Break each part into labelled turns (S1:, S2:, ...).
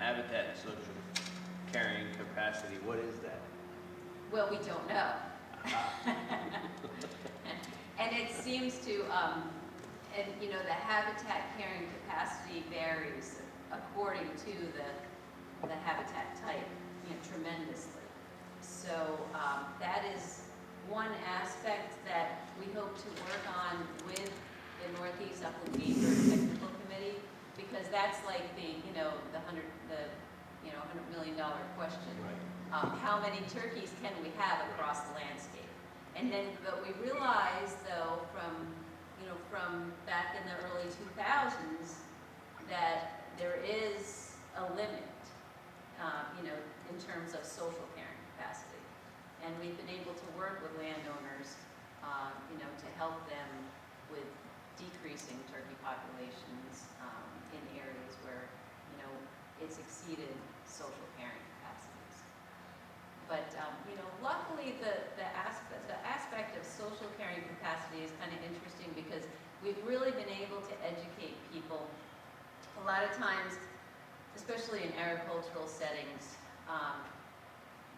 S1: habitat and social carrying capacity, what is that?
S2: Well, we don't know. And it seems to, and you know, the habitat carrying capacity varies according to the habitat type, you know, tremendously. So that is one aspect that we hope to work on with the Northeast Upland Game Bird Technical Committee, because that's like the, you know, the $100 million question.
S1: Right.
S2: How many turkeys can we have across the landscape? And then, but we realized though from back in the early 2000s that there is a limit, in terms of social carrying capacity. And we've been able to work with landowners, to help them with decreasing turkey populations in areas where, it's exceeded social carrying capacities. But, luckily the aspect of social carrying capacity is kind of interesting because we've really been able to educate people. A lot of times, especially in agricultural settings,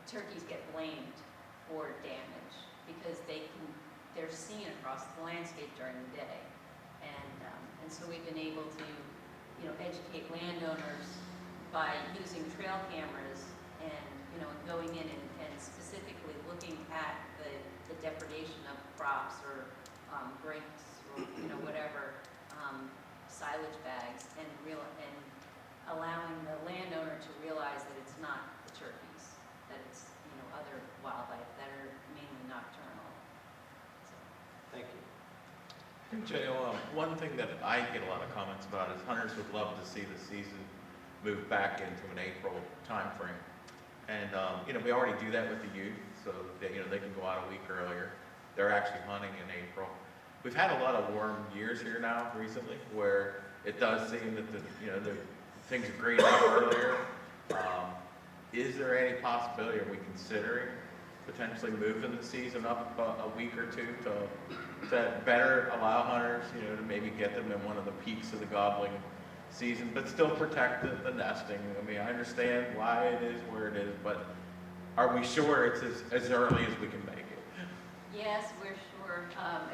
S2: turkeys get blamed for damage because they're seen across the landscape during the day. And so we've been able to, educate landowners by using trail cameras and, going in and specifically looking at the depredation of crops or bricks or, whatever, silage bags and allowing the landowner to realize that it's not the turkeys, that it's, other wildlife that are mainly nocturnal. So.
S1: Thank you.
S3: JL, one thing that I get a lot of comments about is hunters would love to see the season move back into an April timeframe. And, we already do that with the youth, so they, they can go out a week earlier. They're actually hunting in April. We've had a lot of warm years here now recently where it does seem that the things are greening up earlier. Is there any possibility, are we considering potentially moving the season up a week or two to better allow hunters, to maybe get them in one of the peaks of the gobbling season, but still protect the nesting? I mean, I understand why it is where it is, but are we sure it's as early as we can make it?
S2: Yes, we're sure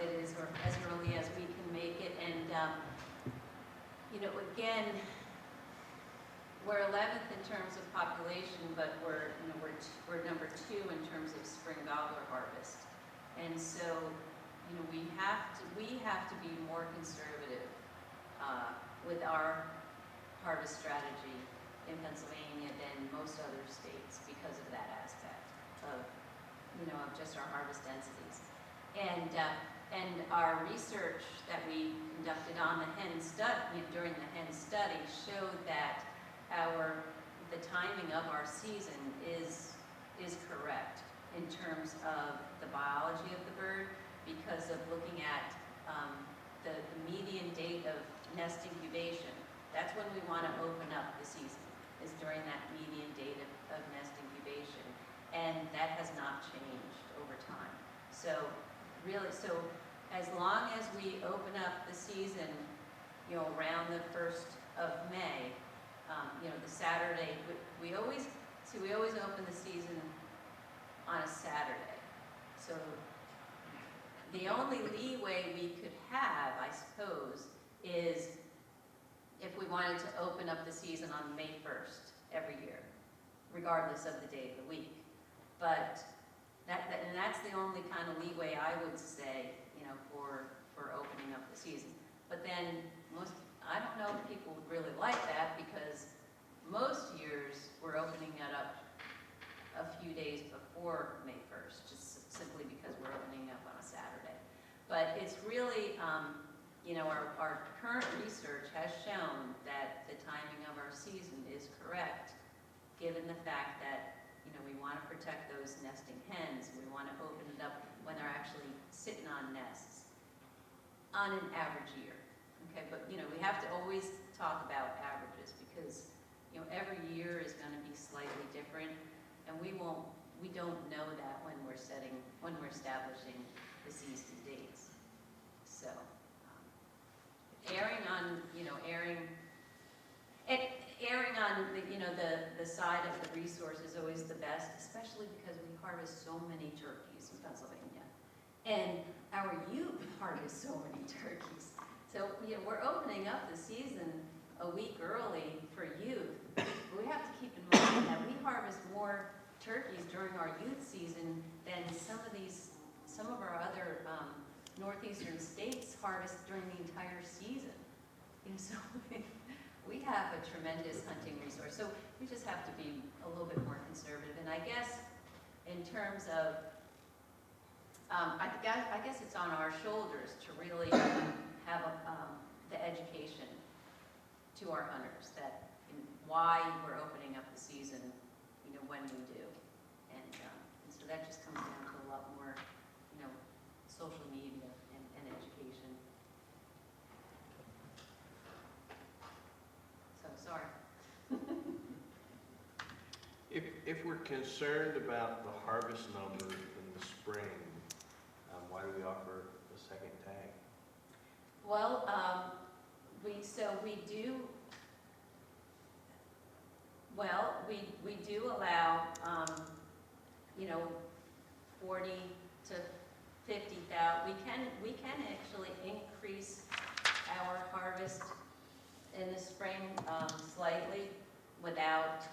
S2: it is as early as we can make it. And, again, we're 11th in terms of population, but we're number 2 in terms of spring gobbler harvest. And so, we have to be more conservative with our harvest strategy in Pennsylvania than most other states because of that aspect of, of just our harvest densities. And our research that we conducted on the hen study, during the hen study, showed that the timing of our season is correct in terms of the biology of the bird because of looking at the median date of nest incubation. That's when we want to open up the season, is during that median date of nest incubation. And that has not changed over time. So really, as long as we open up the season, around the 1st of May, the Saturday, we always open the season on a Saturday. So the only leeway we could have, I suppose, is if we wanted to open up the season on May 1st every year, regardless of the day of the week. But and that's the only kind of leeway I would say, for opening up the season. But then I don't know if people would really like that because most years we're opening it up a few days before May 1st, just simply because we're opening up on a Saturday. But it's really, our current research has shown that the timing of our season is correct, given the fact that, we want to protect those nesting hens. We want to open it up when they're actually sitting on nests on an average year. Okay, but, we have to always talk about averages because, every year is going to be slightly different, and we don't know that when we're establishing the season dates. So, erring on, erring on the, the side of the resource is always the best, especially because we harvest so many turkeys in Pennsylvania. And our youth harvest so many turkeys. So, we're opening up the season a week early for youth. But we have to keep in mind that we harvest more turkeys during our youth season than some of our other northeastern states harvest during the entire season. So we have a tremendous hunting resource. So we just have to be a little bit more conservative. And I guess in terms of, I guess it's on our shoulders to really have the education to our hunters that why we're opening up the season, when we do. And so that just comes down to a lot more, social media and education. So, sorry.
S4: If we're concerned about the harvest numbers in the spring, why do we offer a second tag?
S2: Well, we do allow, 40 to 50,000. We can actually increase our harvest in the spring slightly without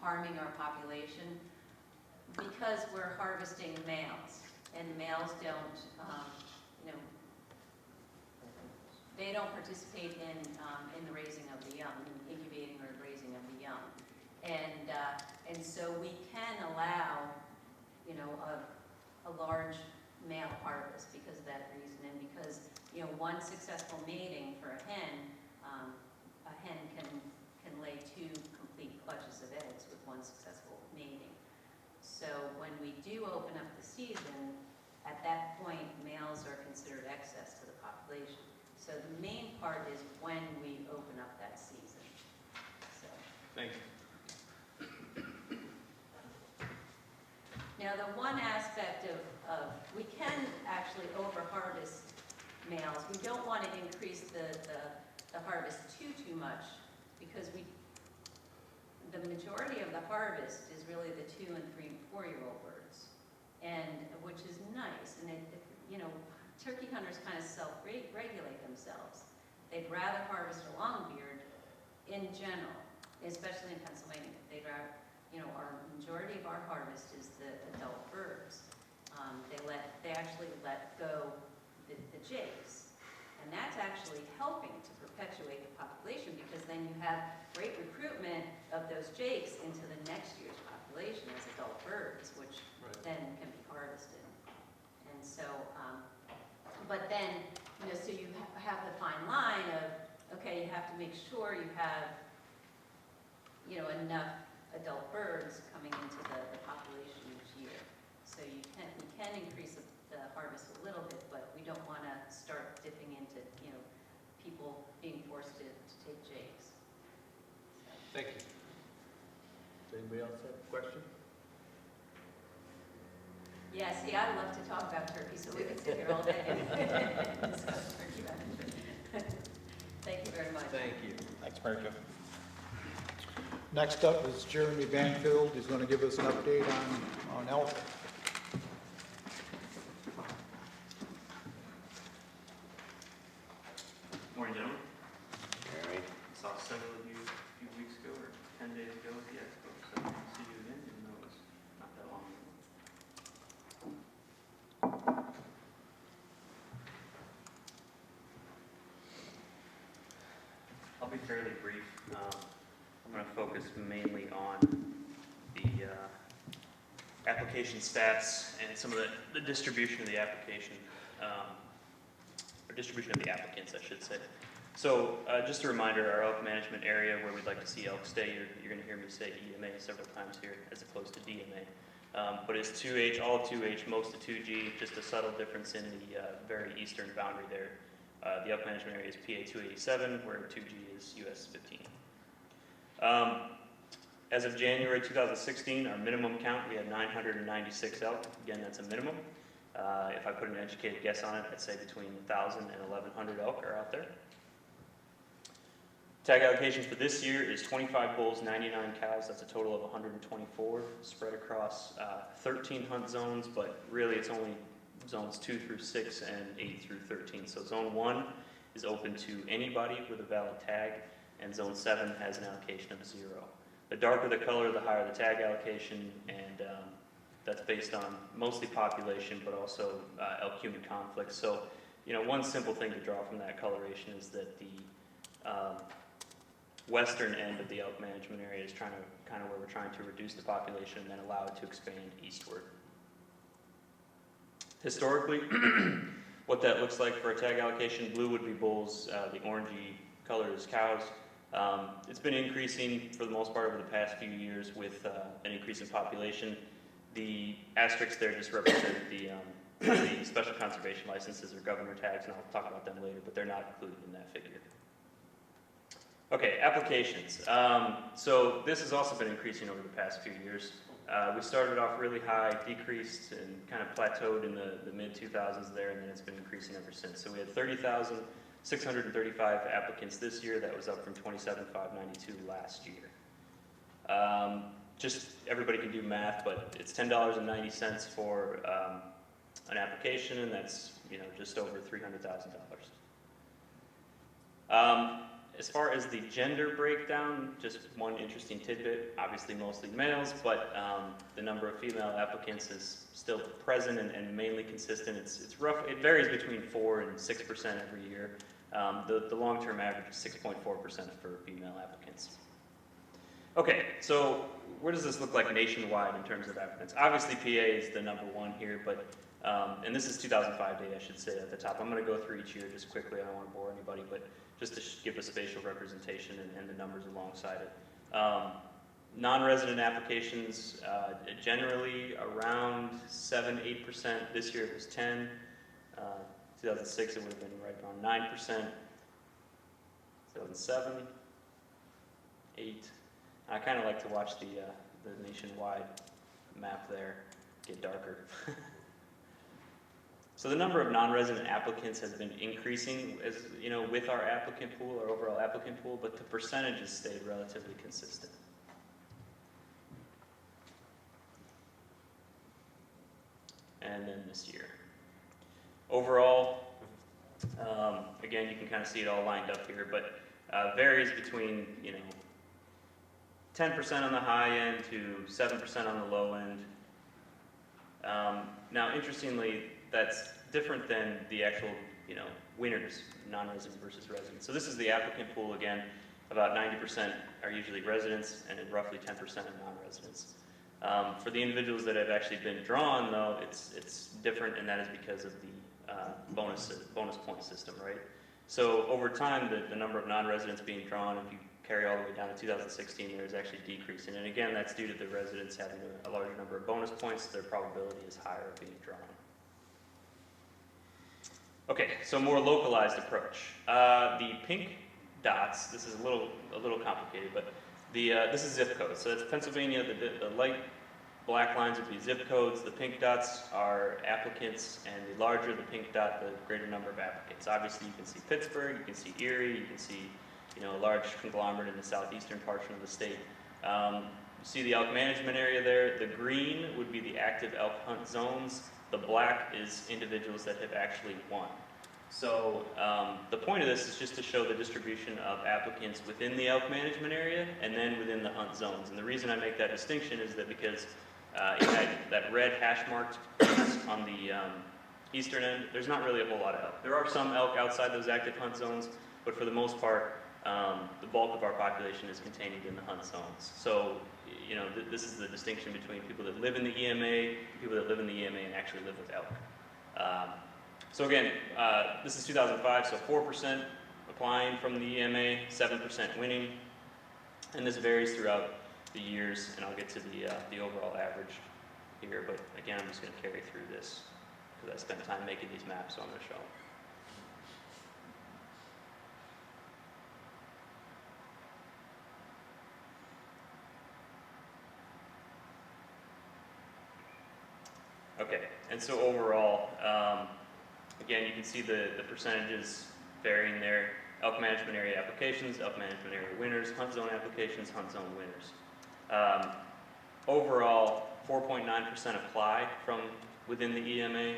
S2: harming our population, because we're harvesting males, and males don't, they don't participate in the raising of the young, incubating or raising of the young. And so we can allow, a large male harvest because of that reason, and because, one successful mating for a hen can lay 2 complete clutches of eggs with 1 successful mating. So when we do open up the season, at that point, males are considered excess to the population. So the main part is when we open up that season. So.
S4: Thank you.
S2: Now, the one aspect of we can actually over-harvest males. We don't want to increase the harvest too much, because the majority of the harvest is really the 2- and 3- and 4-year-old birds, and which is nice. And turkey hunters kind of self-regulate themselves. They'd rather harvest a longbeard in general, especially in Pennsylvania. They'd rather, our majority of our harvest is the adult birds. They actually let go the jakes, and that's actually helping to perpetuate the population, because then you have great recruitment of those jakes into the next year's population as adult birds, which then can be harvested. And so, but then, so you have the fine line of, okay, you have to make sure you have, enough adult birds coming into the population each year. So we can increase the harvest a little bit, but we don't want to start dipping into, people being forced to take jakes.
S4: Thank you. Does anybody else have a question?
S2: Yeah, see, I love to talk about turkey, so we could sit here all day and discuss turkey management. Thank you very much.
S3: Thank you.
S5: Thanks, Mary Jo.
S6: Next up is Jeremy Banfield. He's going to give us an update on elk.
S7: Morning, gentlemen. Saw several of you a few weeks ago, or 10 days ago at the expo, so good to see you again, even though it was not that long ago. I'll be fairly brief. I'm going to focus mainly on the application stats and some of the distribution of the application, or distribution of the applicants, I should say. So just a reminder, our elk management area where we'd like to see elk stay, you're going to hear me say EMA several times here as opposed to DMA. But it's 2H, all of 2H, most of 2G, just a subtle difference in the very eastern boundary there. The elk management area is PA 287, where 2G is US 15. As of January 2016, our minimum count, we had 996 elk. Again, that's a minimum. If I put an educated guess on it, I'd say between 1,000 and 1,100 elk are out there. Tag allocation for this year is 25 bulls, 99 cows. That's a total of 124 spread across 13 hunt zones, but really it's only zones 2 through 6 and 8 through 13. So zone 1 is open to anybody with a valid tag, and zone 7 has an allocation of 0. The darker the color, the higher the tag allocation, and that's based on mostly population, but also elk-human conflicts. So, one simple thing to draw from that coloration is that the western end of the elk management area is kind of where we're trying to reduce the population and then allow it to expand eastward. Historically, what that looks like for a tag allocation, blue would be bulls, the orangey color is cows. It's been increasing for the most part over the past few years with an increase in population. The asterisks there just represent the special conservation licenses or governor tags, and I'll talk about them later, but they're not included in that figure. Okay, applications. So this has also been increasing over the past few years. We started off really high, decreased, and kind of plateaued in the mid-2000s there, and then it's been increasing ever since. So we had 30,635 applicants this year. That was up from 27,592 last year. Just everybody can do math, but it's $10.90 for an application, and that's just over $300,000. As far as the gender breakdown, just one interesting tidbit, obviously mostly males, but the number of female applicants is still present and mainly consistent. It's rough. It varies between 4 and 6% every year. The long-term average is 6.4% for female applicants. Okay, so where does this look like nationwide in terms of applicants? Obviously PA is the number 1 here, but and this is 2005 data, I should say at the top. I'm going to go through each year just quickly. I don't want to bore anybody, but just to give a spatial representation and the numbers alongside it. Non-resident applications, generally around 7-8%. This year it was 10. 2006 it would have been right around 9%. 2007, 8. I kind of like to watch the nationwide map there get darker. So the number of non-resident applicants has been increasing as with our applicant pool, our overall applicant pool, but the percentages stayed relatively consistent. And then this year. Overall, again, you can kind of see it all lined up here, but varies between 10% on the high end to 7% on the low end. Now, interestingly, that's different than the actual, winners, non-residents versus residents. So this is the applicant pool again. About 90% are usually residents, and then roughly 10% are non-residents. For the individuals that have actually been drawn, though, it's different, and that is because of the bonus point system, right? So over time, the number of non-residents being drawn, if you carry all the way down to 2016, there's actually decreasing. And again, that's due to the residents having a larger number of bonus points. Their probability is higher of being drawn. Okay, so more localized approach. The pink dots, this is a little complicated, but this is zip codes. So that's Pennsylvania. The light black lines would be zip codes. The pink dots are applicants, and the larger the pink dot, the greater number of applicants. Obviously, you can see Pittsburgh, you can see Erie, you can see a large conglomerate in the southeastern portion of the state. You see the elk management area there. The green would be the active elk hunt zones. The black is individuals that have actually won. So the point of this is just to show the distribution of applicants within the elk management area and then within the hunt zones. And the reason I make that distinction is that because it had that red hash marked on the eastern end, there's not really a whole lot of elk. There are some elk outside those active hunt zones, but for the most part, the bulk of our population is contained in the hunt zones. So, this is the distinction between people that live in the EMA, people that live in the EMA and actually live with elk. So again, this is 2005, so 4% applying from the EMA, 7% winning, and this varies throughout the years, and I'll get to the overall average here, but again, I'm just going to carry through this because I spent time making these maps, so I'm going to show them. Okay, and so overall, again, you can see the percentages varying there. elk management area applications, elk management area winners, hunt zone applications, hunt zone winners. Overall, 4.9% apply from within the EMA,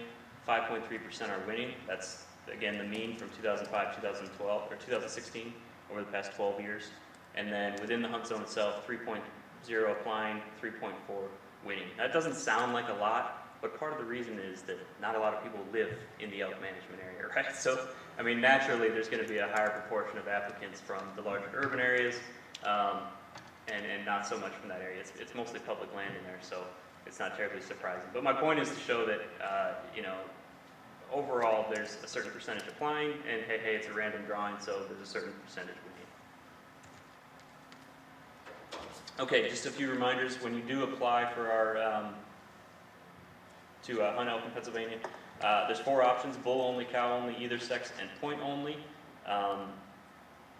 S7: 5.3% are winning. That's, again, the mean from 2005, 2012, or 2016, over the past 12 years. And then within the hunt zone itself, 3.0 applying, 3.4 winning. That doesn't sound like a lot, but part of the reason is that not a lot of people live in the elk management area, right? So, I mean, naturally, there's going to be a higher proportion of applicants from the larger urban areas, and not so much from that area. It's mostly public land in there, so it's not terribly surprising. But my point is to show that, you know, overall, there's a certain percentage applying, and hey, it's a random drawing, so there's a certain percentage winning. Okay, just a few reminders. When you do apply for our to hunt elk in Pennsylvania, there's 4 options: bull only, cow only, either sex, and point only.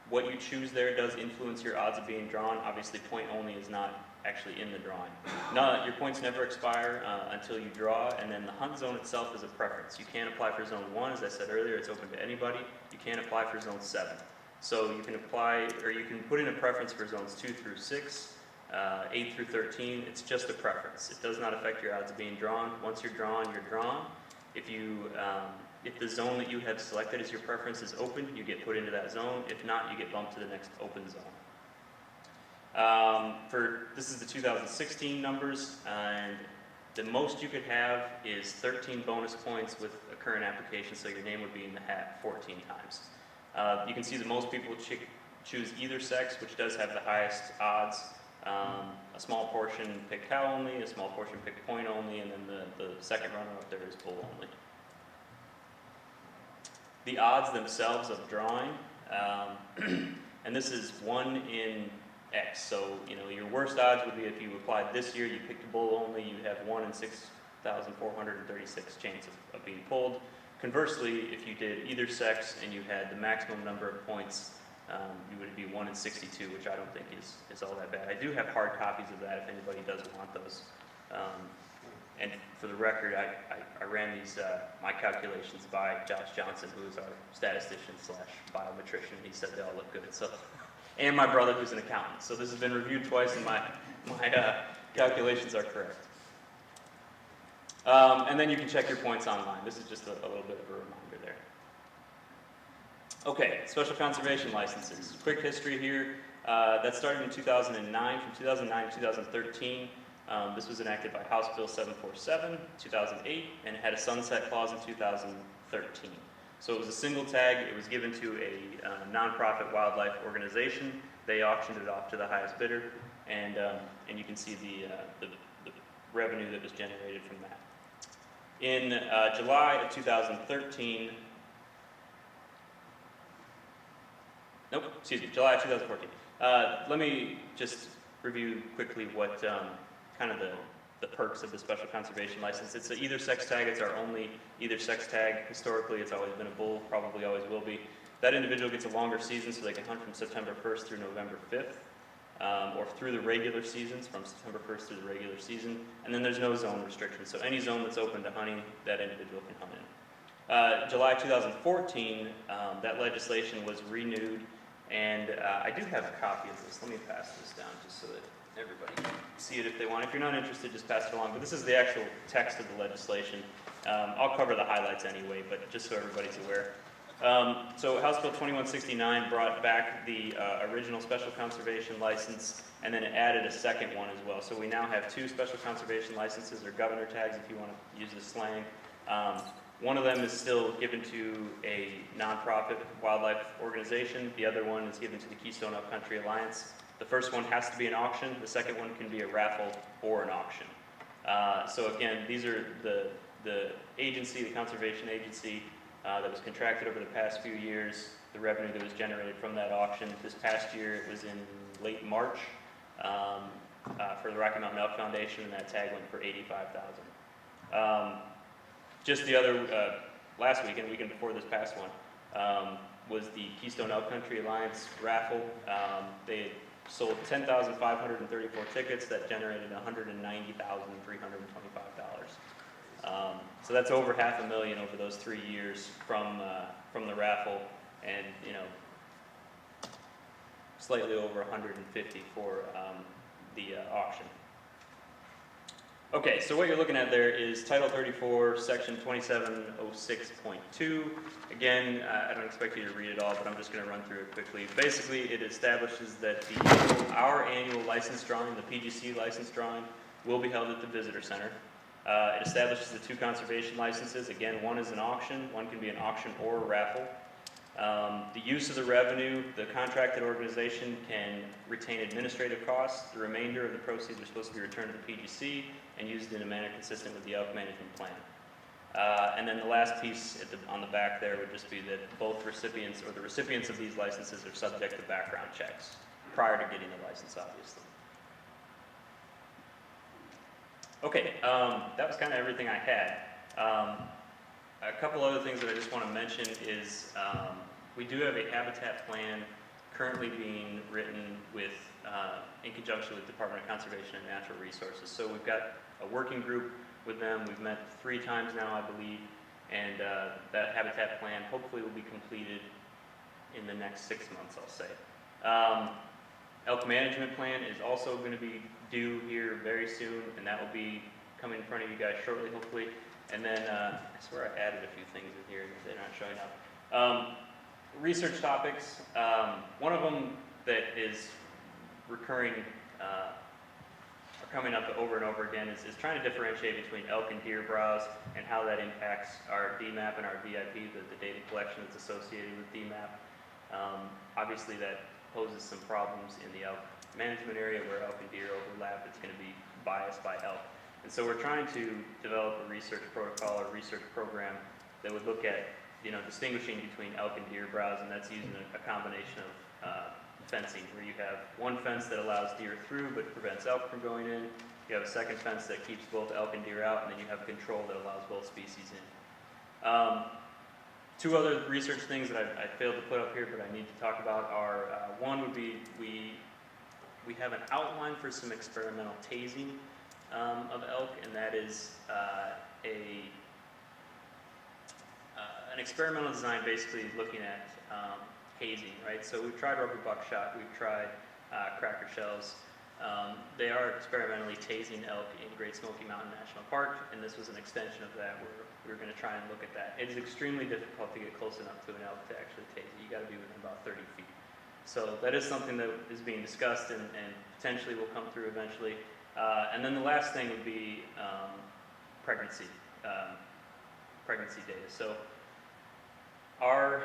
S7: What you choose there does influence your odds of being drawn. Obviously, point only is not actually in the drawing. Your points never expire until you draw, and then the hunt zone itself is a preference. You can't apply for zone 1, as I said earlier, it's open to anybody. You can't apply for zone 7. So you can apply, or you can put in a preference for zones 2 through 6, 8 through 13, it's just a preference. It does not affect your odds of being drawn. Once you're drawn, you're drawn. If the zone that you have selected as your preference is open, you get put into that zone. If not, you get bumped to the next open zone. This is the 2016 numbers, and the most you could have is 13 bonus points with a current application, so your name would be in the hat 14 times. You can see that most people choose either sex, which does have the highest odds. A small portion pick cow only, a small portion pick point only, and then the second runner up there is bull only. The odds themselves of drawing, and this is 1 in X, so you know your worst odds would be if you applied this year, you picked a bull only, you'd have 1 in 6,436 chance of being pulled. Conversely, if you did either sex and you had the maximum number of points, you would be 1 in 62, which I don't think is all that bad. I do have hard copies of that if anybody does want those. And for the record, I ran these, my calculations by Josh Johnson, who is our statistician / biometrician. He said they all look good. So, and my brother, who's an accountant. So this has been reviewed twice, and my calculations are correct. And then you can check your points online. This is just a little bit of a reminder there. Okay, special conservation licenses. Quick history here. That started in 2009. From 2009 to 2013, this was enacted by House Bill 747, 2008, and it had a sunset clause in 2013. So it was a single tag. It was given to a nonprofit wildlife organization. They auctioned it off to the highest bidder, and you can see the revenue that was generated from that. In July of 2013, July of 2014. Let me just review quickly what kind of the perks of the special conservation license. It's an either sex tag. It's our only either sex tag. Historically, it's always been a bull, probably always will be. That individual gets a longer season, so they can hunt from September 1st through November 5th, or through the regular seasons, from September 1st through the regular season. And then there's no zone restrictions, so any zone that's open to hunting, that individual can hunt in. July 2014, that legislation was renewed, and I do have a copy of this. Let me pass this down just so that everybody can see it if they want. If you're not interested, just pass it along. But this is the actual text of the legislation. I'll cover the highlights anyway, but just so everybody's aware. So House Bill 2169 brought back the original special conservation license, and then it added a second one as well. So we now have 2 special conservation licenses, or governor tags if you want to use the slang. One of them is still given to a nonprofit wildlife organization. The other one is given to the Keystone Upcountry Alliance. The first one has to be an auction. The second one can be a raffle or an auction. So again, these are the agency, the conservation agency that was contracted over the past few years, the revenue that was generated from that auction. This past year, it was in late March for the Rocky Mountain Elk Foundation, and that tag went for $85,000. Just the other, last weekend before this past one, was the Keystone Upcountry Alliance raffle. They sold 10,534 tickets that generated $190,325. So that's over $500,000 over those 3 years from the raffle, and you know, slightly over 150 for the auction. Okay, so what you're looking at there is Title 34, Section 2706.2. Again, I don't expect you to read it all, but I'm just going to run through it quickly. Basically, it establishes that our annual license drawing, the PGC license drawing, will be held at the Visitor Center. It establishes the 2 conservation licenses. Again, one is an auction. One can be an auction or a raffle. The use of the revenue, the contracted organization can retain administrative costs. The remainder of the proceeds are supposed to be returned to the PGC and used in a manner consistent with the elk management plan. And then the last piece on the back there would just be that both recipients or the recipients of these licenses are subject to background checks prior to getting the license, obviously. Okay, that was kind of everything I had. A couple other things that I just want to mention is we do have a habitat plan currently being written with, in conjunction with Department of Conservation and Natural Resources. So we've got a working group with them. We've met 3 times now, I believe, and that habitat plan hopefully will be completed in the next 6 months, I'll say. Elk management plan is also going to be due here very soon, and that will be coming in front of you guys shortly, hopefully. And then, I swear I added a few things in here that they're not showing up. Research topics. One of them that is recurring, or coming up over and over again, is trying to differentiate between elk and deer browse and how that impacts our DMAP and our VIP, the data collection that's associated with DMAP. Obviously, that poses some problems in the elk management area where elk and deer overlap. It's going to be biased by elk. And so we're trying to develop a research protocol or research program that would look at, distinguishing between elk and deer browse, and that's using a combination of fencing, where you have one fence that allows deer through but prevents elk from going in. You have a second fence that keeps both elk and deer out, and then you have control that allows both species in. 2 other research things that I failed to put up here but I need to talk about are, one would be we have an outline for some experimental tasing of elk, and that is an experimental design basically looking at hazing, right? So we've tried rubber buckshot, we've tried cracker shells. They are experimentally tasing elk in Great Smoky Mountain National Park, and this was an extension of that where we're going to try and look at that. It is extremely difficult to get close enough to an elk to actually tase it. You got to be within about 30 feet. So that is something that is being discussed and potentially will come through eventually. And then the last thing would be pregnancy data. So our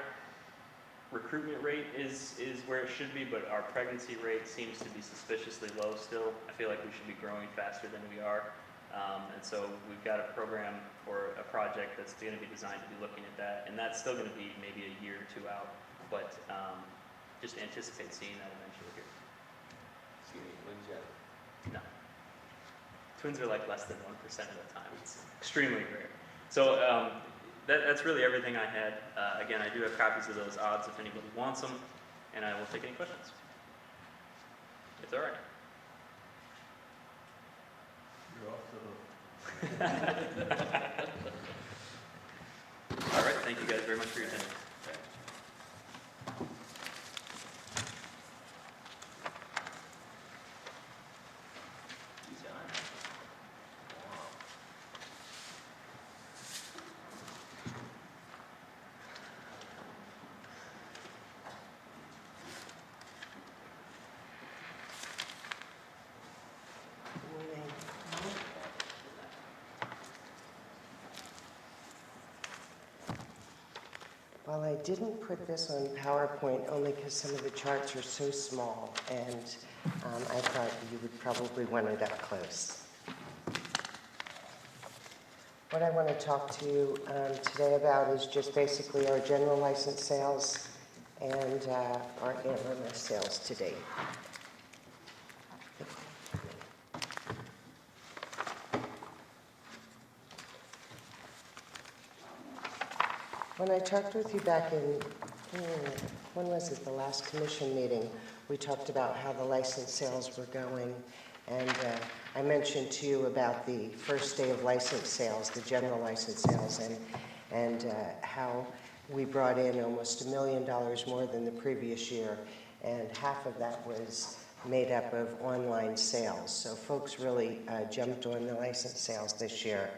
S7: recruitment rate is where it should be, but our pregnancy rate seems to be suspiciously low still. I feel like we should be growing faster than we are. And so we've got a program or a project that's going to be designed to be looking at that, and that's still going to be maybe a year or 2 out, but just anticipate seeing that eventually here.
S1: See any twins yet?
S7: No. Twins are like less than 1% of the time. It's extremely rare. So that's really everything I had. Again, I do have copies of those odds if anybody wants them, and I will take any questions. It's all right.
S1: You're off
S7: All right, thank you guys very much for your attention.
S1: He's on. Wow.
S5: Well, I didn't put this on PowerPoint only because some of the charts are so small, and I thought you would probably want it up close. What I want to talk to you today about is just basically our general license sales and our antlerless sales to date. When I talked with you back in, when was it, the last commission meeting, we talked about how the license sales were going, and I mentioned to you about the first day of license sales, the general license sales, and how we brought in almost $1 million more than the previous year. and half of that was made up of online sales. So folks really jumped on the license sales this year.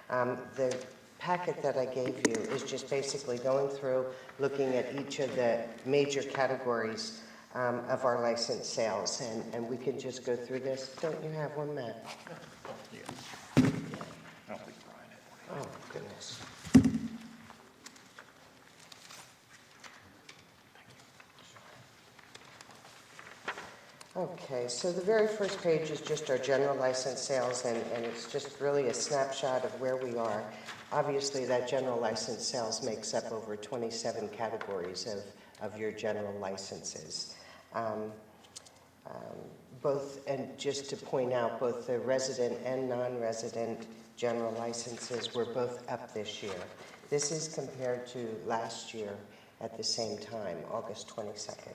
S5: The packet that I gave you is just basically going through, looking at each of the major categories of our license sales, and we can just go through this. Don't you have one, Matt?
S3: Yeah. I don't think Brian had one.
S5: Oh, goodness. Okay, so the very first page is just our general license sales, and it's just really a snapshot of where we are. Obviously, that general license sales makes up over 27 categories of your general licenses. Both, and just to point out, both the resident and non-resident general licenses were both up this year. This is compared to last year at the same time, August 22nd.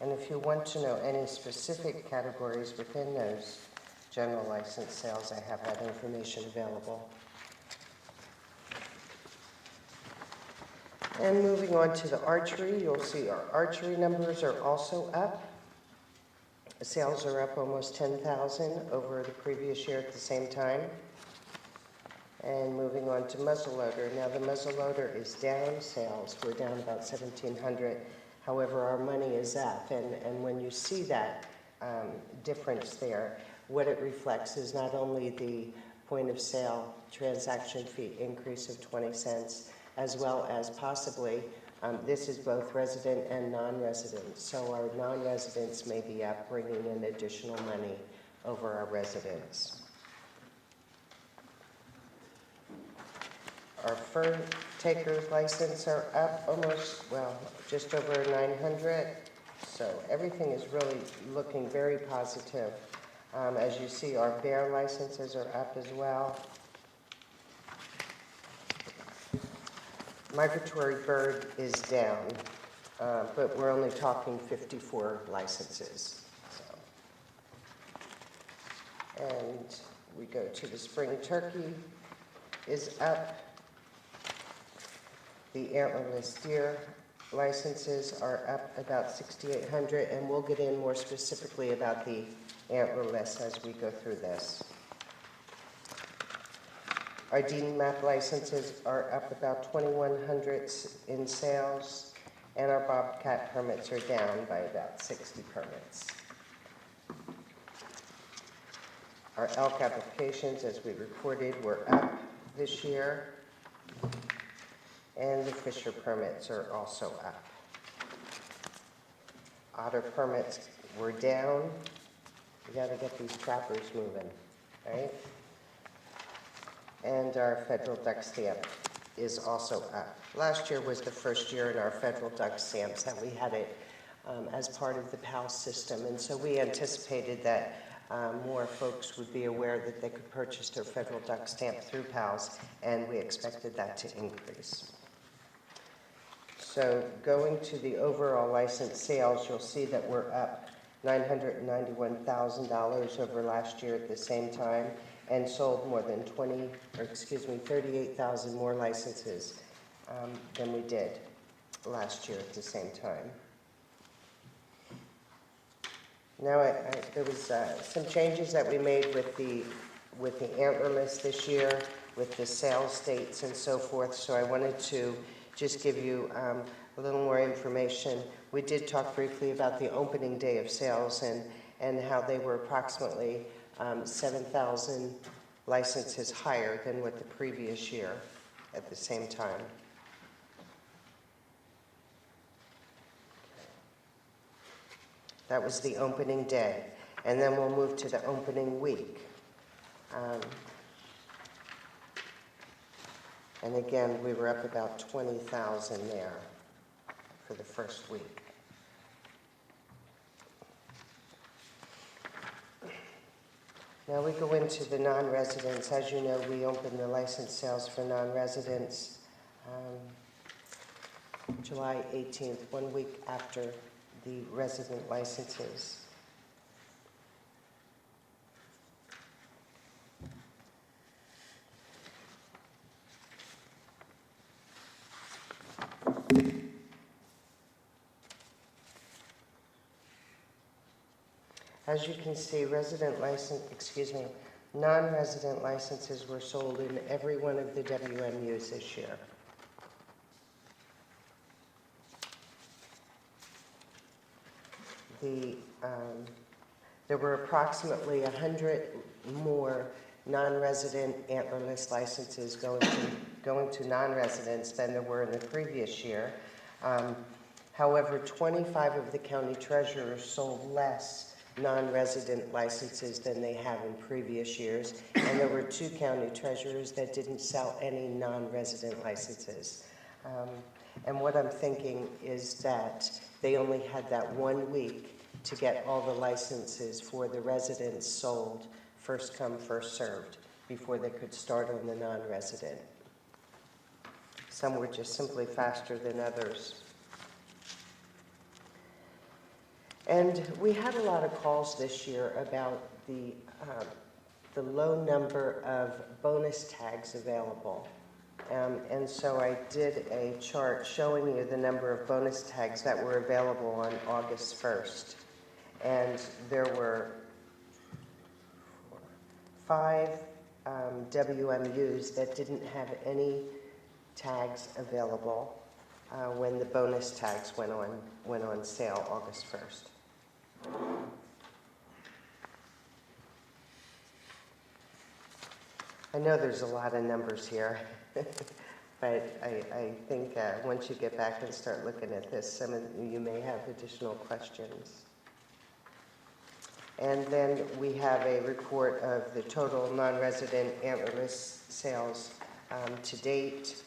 S5: And if you want to know any specific categories within those general license sales, I have that information available. And moving on to the archery, you'll see our archery numbers are also up. Sales are up almost 10,000 over the previous year at the same time. And moving on to muzzleloader. Now the muzzleloader is down sales. We're down about 1,700. However, our money is up. And when you see that difference there, what it reflects is not only the point of sale transaction fee increase of 20 cents, as well as possibly, this is both resident and non-resident. So our non-residents may be up, bringing in additional money over our residents. Our fur takers license are up almost, well, just over 900. So everything is really looking very positive. As you see, our bear licenses are up as well. Migratory bird is down, but we're only talking 54 licenses. So. And we go to the spring turkey is up. The antlerless deer licenses are up about 6,800, and we'll get in more specifically about the antlerless as we go through this. Our Dean map licenses are up about 2,100 in sales, and our bobcat permits are down by about 60 permits. Our elk applications, as we reported, were up this year, and the fisher permits are also up. Otter permits were down. We got to get these trappers moving, right? And our federal duck stamp is also up. Last year was the first year in our federal duck stamps that we had it as part of the PAL system, and so we anticipated that more folks would be aware that they could purchase their federal duck stamp through PALs, and we expected that to increase. So going to the overall license sales, you'll see that we're up $991,000 over last year at the same time, and sold more than 38,000 more licenses than we did last year at the same time. Now, there was some changes that we made with the antlerless this year, with the sales dates and so forth, so I wanted to just give you a little more information. We did talk briefly about the opening day of sales and how they were approximately 7,000 licenses higher than what the previous year at the same time. That was the opening day. And then we'll move to the opening week. And again, we were up about 20,000 there for the first week. Now we go into the non-residents. As you know, we opened the license sales for non-residents July 18th, 1 week after the resident licenses. As you can see, non-resident licenses were sold in every one of the WMUs this year. There were approximately 100 more non-resident antlerless licenses going to non-residents than there were in the previous year. However, 25 of the county treasurers sold less non-resident licenses than they have in previous years, and there were 2 county treasurers that didn't sell any non-resident licenses. And what I'm thinking is that they only had that 1 week to get all the licenses for the residents sold, first come, first served, before they could start on the non-resident. Some were just simply faster than others. And we had a lot of calls this year about the low number of bonus tags available. And so I did a chart showing you the number of bonus tags that were available on August 1st. And there were 5 WMUs that didn't have any tags available when the bonus tags went on sale August 1st. I know there's a lot of numbers here, but I think once you get back and start looking at this, some of you may have additional questions. And then we have a report of the total non-resident antlerless sales to date,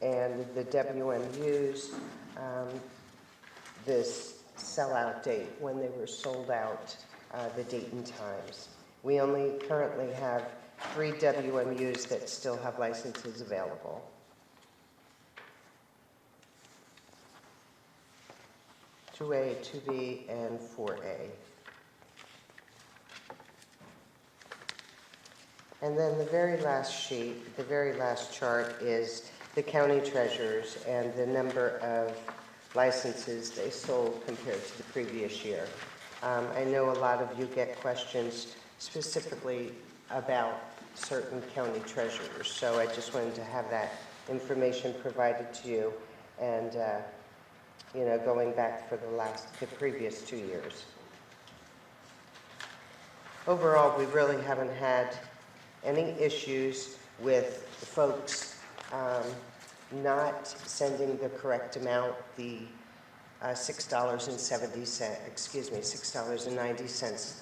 S5: and the WMUs, this sellout date, when they were sold out, the date and times. We only currently have 3 WMUs that still have licenses available. (2A, 2B, and 4A). And then the very last sheet, the very last chart is the county treasurers and the number of licenses they sold compared to the previous year. I know a lot of you get questions specifically about certain county treasurers, so I just wanted to have that information provided to you, and you know, going back for the previous 2 years. Overall, we really haven't had any issues with folks not sending the correct amount, the $6.90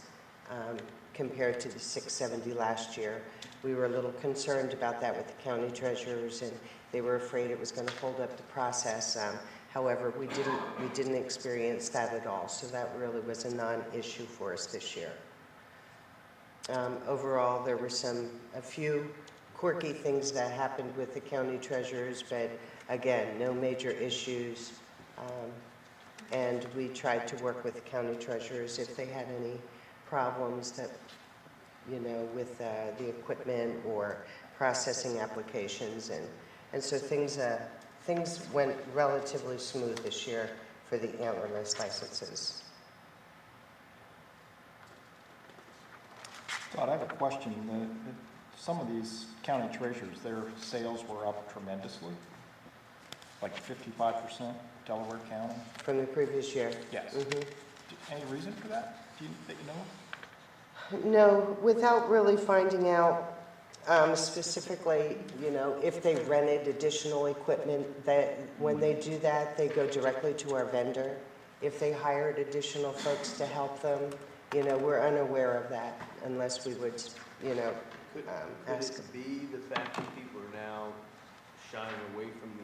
S5: compared to the $6.70 last year. We were a little concerned about that with the county treasurers, and they were afraid it was going to hold up the process. However, we didn't experience that at all, so that really was a non-issue for us this year. Overall, there were a few quirky things that happened with the county treasurers, but again, no major issues. And we tried to work with the county treasurers if they had any problems that, you know, with the equipment or processing applications, and so things went relatively smooth this year for the antlerless licenses.
S6: Todd, I have a question. Some of these county treasurers, their sales were up tremendously, like 55%, Delaware County.
S5: From the previous year?
S6: Yes.
S5: Mm-hmm.
S6: Any reason for that? That you know of?
S5: No, without really finding out specifically, you know, if they rented additional equipment, that when they do that, they go directly to our vendor. If they hired additional folks to help them, you know, we're unaware of that unless we would, you know, ask
S4: Could
S5: them.
S4: it be the fact that people are now shying away from the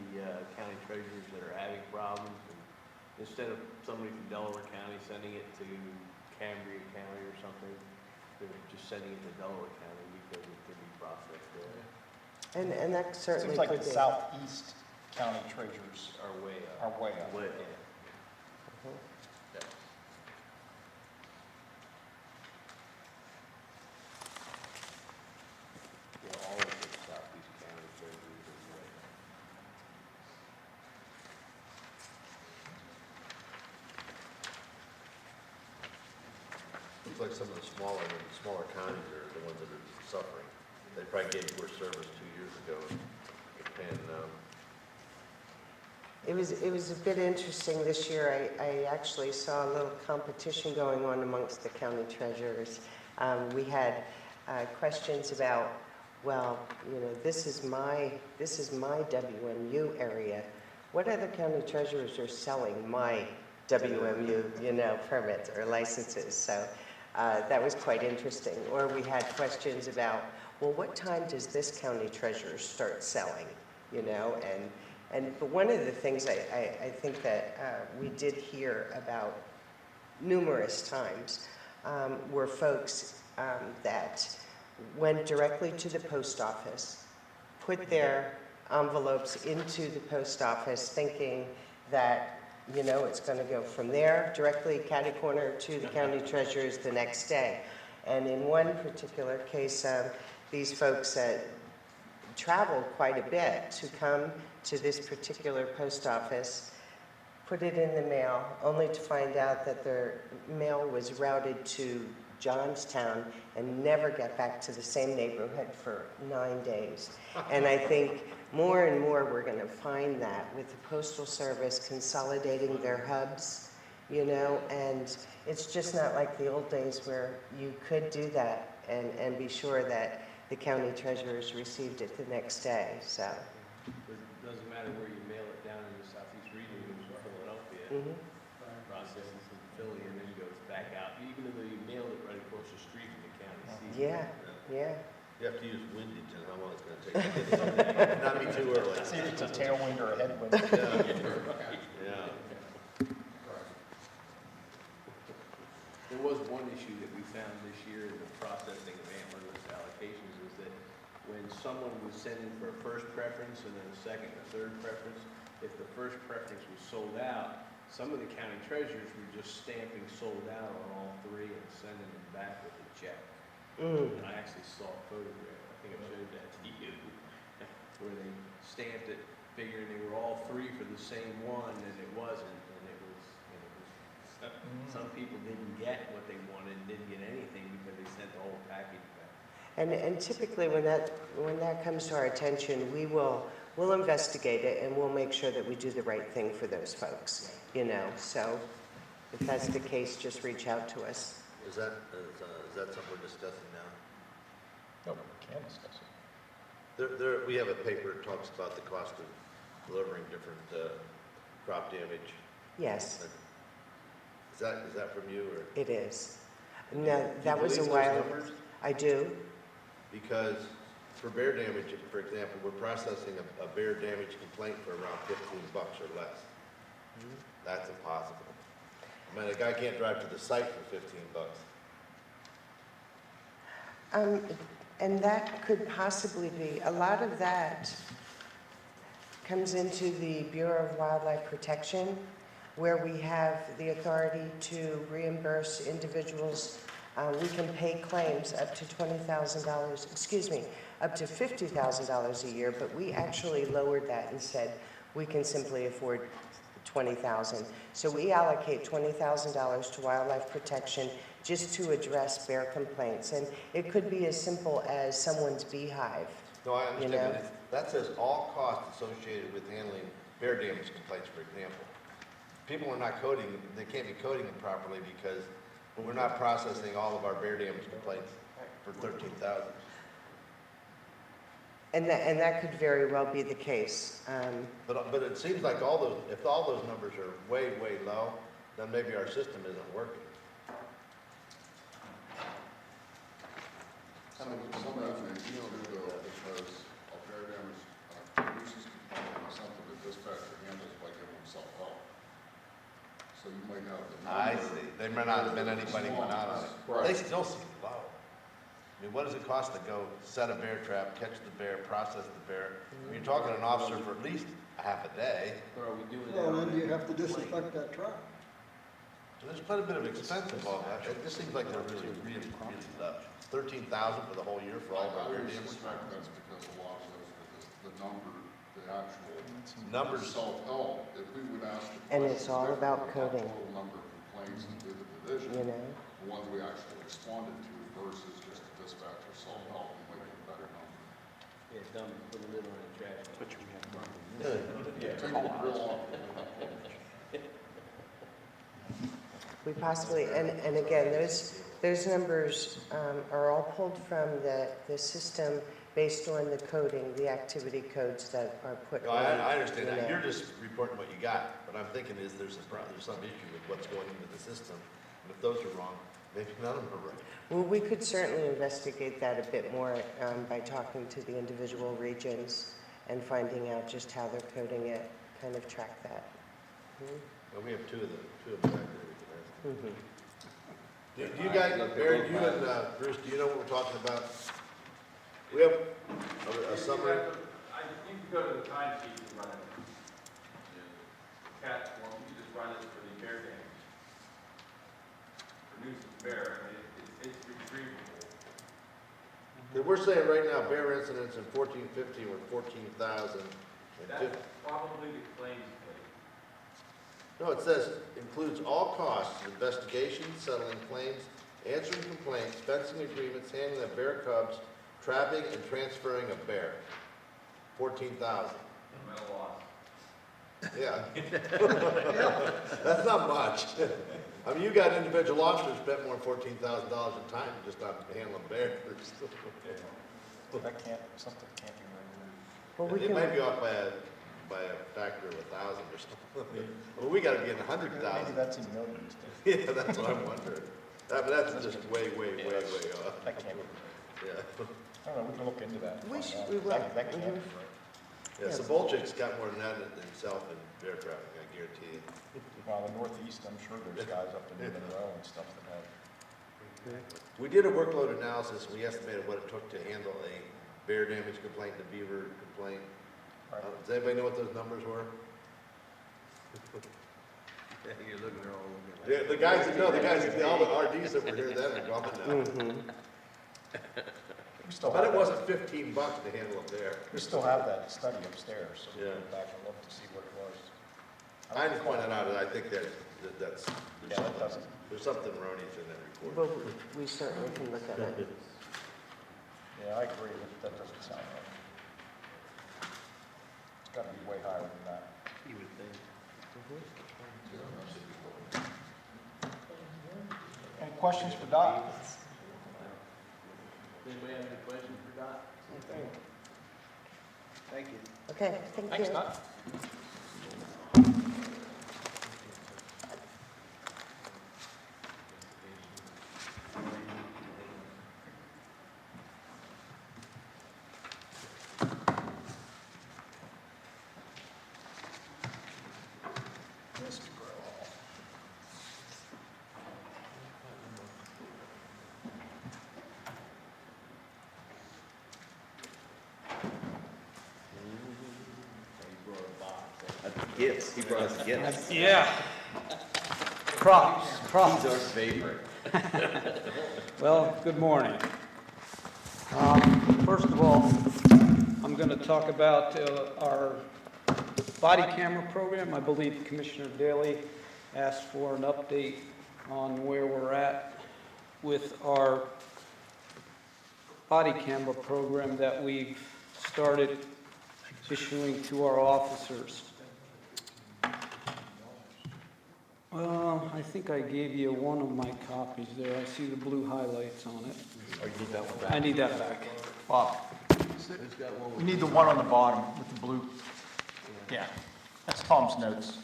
S4: county treasurers that are having problems? And instead of somebody from Delaware County sending it to Cambria County or something, they're just sending it to Delaware County because it can be processed there.
S5: And that certainly
S6: Seems like
S5: could
S6: the
S5: be.
S6: southeast county treasurers
S4: Are way up.
S6: are way up.
S4: Way up.
S5: Mhm.
S4: Yeah. Yeah, all of the southeast county treasurers are way up.
S8: like some of the smaller counties are the ones that are suffering. They probably gave worse service 2 years ago, and
S5: It was a bit interesting this year. I actually saw a little competition going on amongst the county treasurers. We had questions about, well, you know, this is my WMU area. What other county treasurers are selling my WMU, you know, permits or licenses? So that was quite interesting. Or we had questions about, well, what time does this county treasurer start selling, you know? But one of the things I think that we did hear about numerous times were folks that went directly to the post office, put their envelopes into the post office thinking that, you know, it's going to go from there directly catty corner to the county treasurer's the next day. And in one particular case, these folks traveled quite a bit to come to this particular post office, put it in the mail, only to find out that their mail was routed to Johnstown and never got back to the same neighborhood for 9 days. And I think more and more we're going to find that with the Postal Service consolidating their hubs, you know, and it's just not like the old days where you could do that and be sure that the county treasurers received it the next day, so.
S4: It doesn't matter where you mail it down in the southeast region, it goes to Philadelphia, processes in Philly, and then it goes back out, even though you mail it right across the street from the county seat.
S5: Yeah, yeah.
S8: you have to use windage and how long it's going to take to get something. Not be too early.
S6: See if it's a tailwind or a headwind.
S8: Yeah.
S4: There was one issue that we found this year in the processing of antler list allocations is that when someone was sending for a first preference and then a second and third preference, if the first preference was sold out, some of the county treasurers were just stamping sold out on all three and sending them back with a check. And I actually saw a photograph, I think I showed that to you, where they stamped it, figuring they were all three for the same one, and it wasn't, and it was, some people didn't get what they wanted, didn't get anything because they sent the whole package back.
S5: And typically when that comes to our attention, we'll investigate it and we'll make sure that we do the right thing for those folks, you know. So if that's the case, just reach out to us.
S8: Is that something we're discussing now?
S6: No, we can discuss it.
S8: We have a paper that talks about the cost of delivering different crop damage.
S5: Yes,
S8: Is that from you or?
S5: it is. No, that
S8: Do you
S5: was a
S8: believe those
S5: while.
S8: numbers?
S5: I do.
S8: Because for bear damage, for example, we're processing a bear damage complaint for around $15 or less. That's impossible. I mean, a guy can't drive to the site for $15.
S5: And that could possibly be, a lot of that comes into the Bureau of Wildlife Protection, where we have the authority to reimburse individuals. We can pay claims up to $20,000, up to $50,000 a year, but we actually lowered that and said we can simply afford $20,000. So we allocate $20,000 to wildlife protection just to address bear complaints. And it could be as simple as someone's beehive.
S8: No, I understand,
S5: You know?
S8: but that says all costs associated with handling bear damage complaints, for example. People are not coding, they can't be coding them properly because we're not processing all of our bear damage complaints for $13,000.
S5: And that could very well be the case.
S8: But it seems like if all those numbers are way, way low, then maybe our system isn't working.
S9: Some of that may be true though, because a bear damage, nuisance complaint is something that dispatcher handles by giving them self-help. So you might have the
S8: I
S9: number.
S8: see. There may not have been anybody who went out on it. They still seem low. I mean, what does it cost to go set a bear trap, catch the bear, process the bear? I mean, you're talking an officer for at least a half a day.
S4: Or are we doing that?
S10: Well,
S4: on
S10: then you
S4: a
S10: have to
S4: complaint?
S10: disinfect that trap.
S8: There's quite a bit of expense involved. It just seems like they're really, really, really low. $13,000 for the whole year for all of our
S9: I
S8: bear
S9: would
S8: damage?
S9: suspect that's because a lot of those, the number, the actual
S8: Numbers.
S9: self-help, if we would ask the
S5: And
S9: question,
S5: it's all
S9: what
S5: about
S9: the
S5: coding.
S9: total number of complaints complaints and did the division,
S5: you know?
S9: the ones we actually responded to versus just dispatcher self-help, you might get a better number.
S4: Yeah, dummy, put a lid on the trash. Put your hand on
S5: We possibly, and again, those numbers are all pulled from the system based on the coding, the activity codes that are put
S8: No,
S5: on.
S8: I understand
S5: you
S8: that.
S5: know.
S8: You're just reporting what you got. What I'm thinking is there's some issue with what's going into the system. And if those are wrong, maybe none of them are right.
S5: Well, we could certainly investigate that a bit more by talking to the individual regions and finding out just how they're coding it, kind of track that.
S8: Well, we have two of them back there we can ask.
S5: Mhm.
S8: Do you guys, Barry, you and Bruce, do you know what we're talking about? We have a summary.
S10: I think you go to the time sheet and run it. Cat form, you just run it for the bear damage. For nuisance bear, I mean, it's retrievable.
S8: We're saying right now, bear incidents in 14-15 were 14,000.
S10: That's probably the claims page.
S8: No, it says includes all costs, investigation, settling claims, answering complaints, fencing agreements, handling of bear cubs, trapping and transferring a bear. 14,000.
S10: I'm at a loss.
S8: Yeah. That's not much. I mean, you got individual officers spent more than $14,000 in time just on handling bears.
S6: That can't, something can't be removed.
S5: Well, we
S8: It
S5: can,
S8: might be off by a factor of 1,000 or something. Well, we gotta be in the 100,000.
S6: Maybe that's in millions.
S8: Yeah, that's what I'm wondering. But that's just way off.
S6: That can't be.
S8: Yeah.
S6: I don't know, we can look into that. and
S5: We
S6: find
S5: should-
S6: out.
S5: we will.
S6: That can't be
S5: Mhm.
S6: right.
S8: Yeah, Sabolchik's got more than that himself in bear trapping, I guarantee you.
S6: Well, the Northeast, I'm sure there's guys up in Monroe and stuff that have.
S8: We did a workload analysis, we estimated what it took to handle a bear damage complaint, a beaver complaint.
S6: Right.
S8: Does anybody know what those numbers were?
S4: Yeah, you're looking, they're all looking.
S8: Yeah, the guys, all the RDs that were here then are gone now.
S6: We still
S8: But
S6: have
S8: it
S6: that.
S8: wasn't $15 to handle a bear.
S6: We still have that study upstairs, so we
S8: Yeah.
S6: can go back and look to see what it was.
S8: I just pointed out that I think that's,
S6: Yeah, that doesn't.
S8: there's something erroneous in that report.
S5: well, we certainly can look at it.
S6: Yeah, I agree, that doesn't sound right. It's gotta be way higher than that.
S4: You would think.
S6: Any questions for Dot?
S4: Anybody have any questions for Dot? Thank you.
S5: Okay, thank you.
S6: Thanks, Dot.
S1: Gifts, he brought us gifts.
S11: Yeah. Props.
S1: He's our favorite.
S11: Well, good morning. First of all, I'm going to talk about our body camera program. I believe Commissioner Daly asked for an update on where we're at with our body camera program that we've started issuing to our officers. Well, I think I gave you one of my copies there. I see the blue highlights on it.
S6: Oh, you need that one back?
S11: I need that back.
S6: Bob, we need the one on the bottom with the blue. Yeah, that's Tom's notes.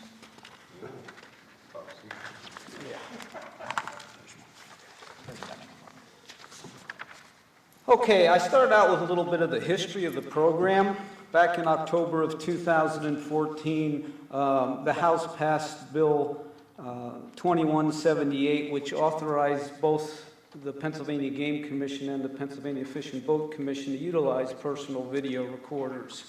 S11: Okay, I started out with a little bit of the history of the program. Back in October of 2014, the House passed Bill 2178, which authorized both the Pennsylvania Game Commission and the Pennsylvania Fish and Boat Commission to utilize personal video recorders.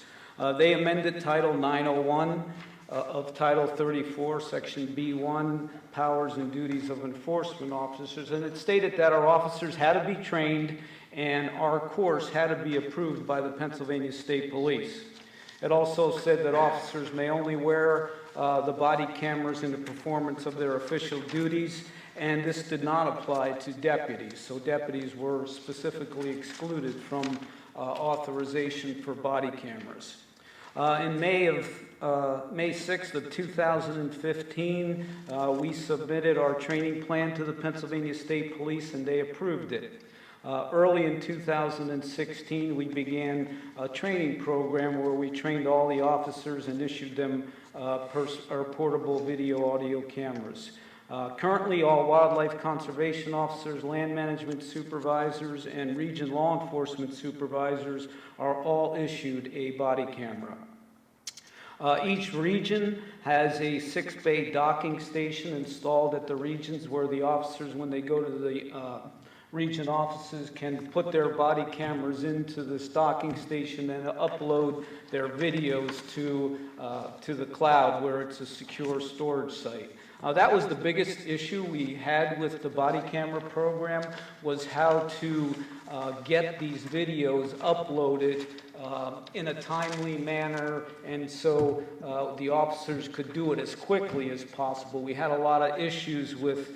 S11: They amended Title 901 of Title 34, Section B1, Powers and Duties of Enforcement Officers, and it stated that our officers had to be trained and our course had to be approved by the Pennsylvania State Police. It also said that officers may only wear the body cameras in the performance of their official duties, and this did not apply to deputies. So deputies were specifically excluded from authorization for body cameras. In May 6th of 2015, we submitted our training plan to the Pennsylvania State Police, and they approved it. Early in 2016, we began a training program where we trained all the officers and issued them portable video audio cameras. Currently, all wildlife conservation officers, land management supervisors, and region law enforcement supervisors are all issued a body camera. Each region has a 6-bay docking station installed at the regions where the officers, when they go to the region offices, can put their body cameras into this docking station and upload their videos to the cloud where it's a secure storage site. That was the biggest issue we had with the body camera program, was how to get these videos uploaded in a timely manner, and so the officers could do it as quickly as possible. We had a lot of issues with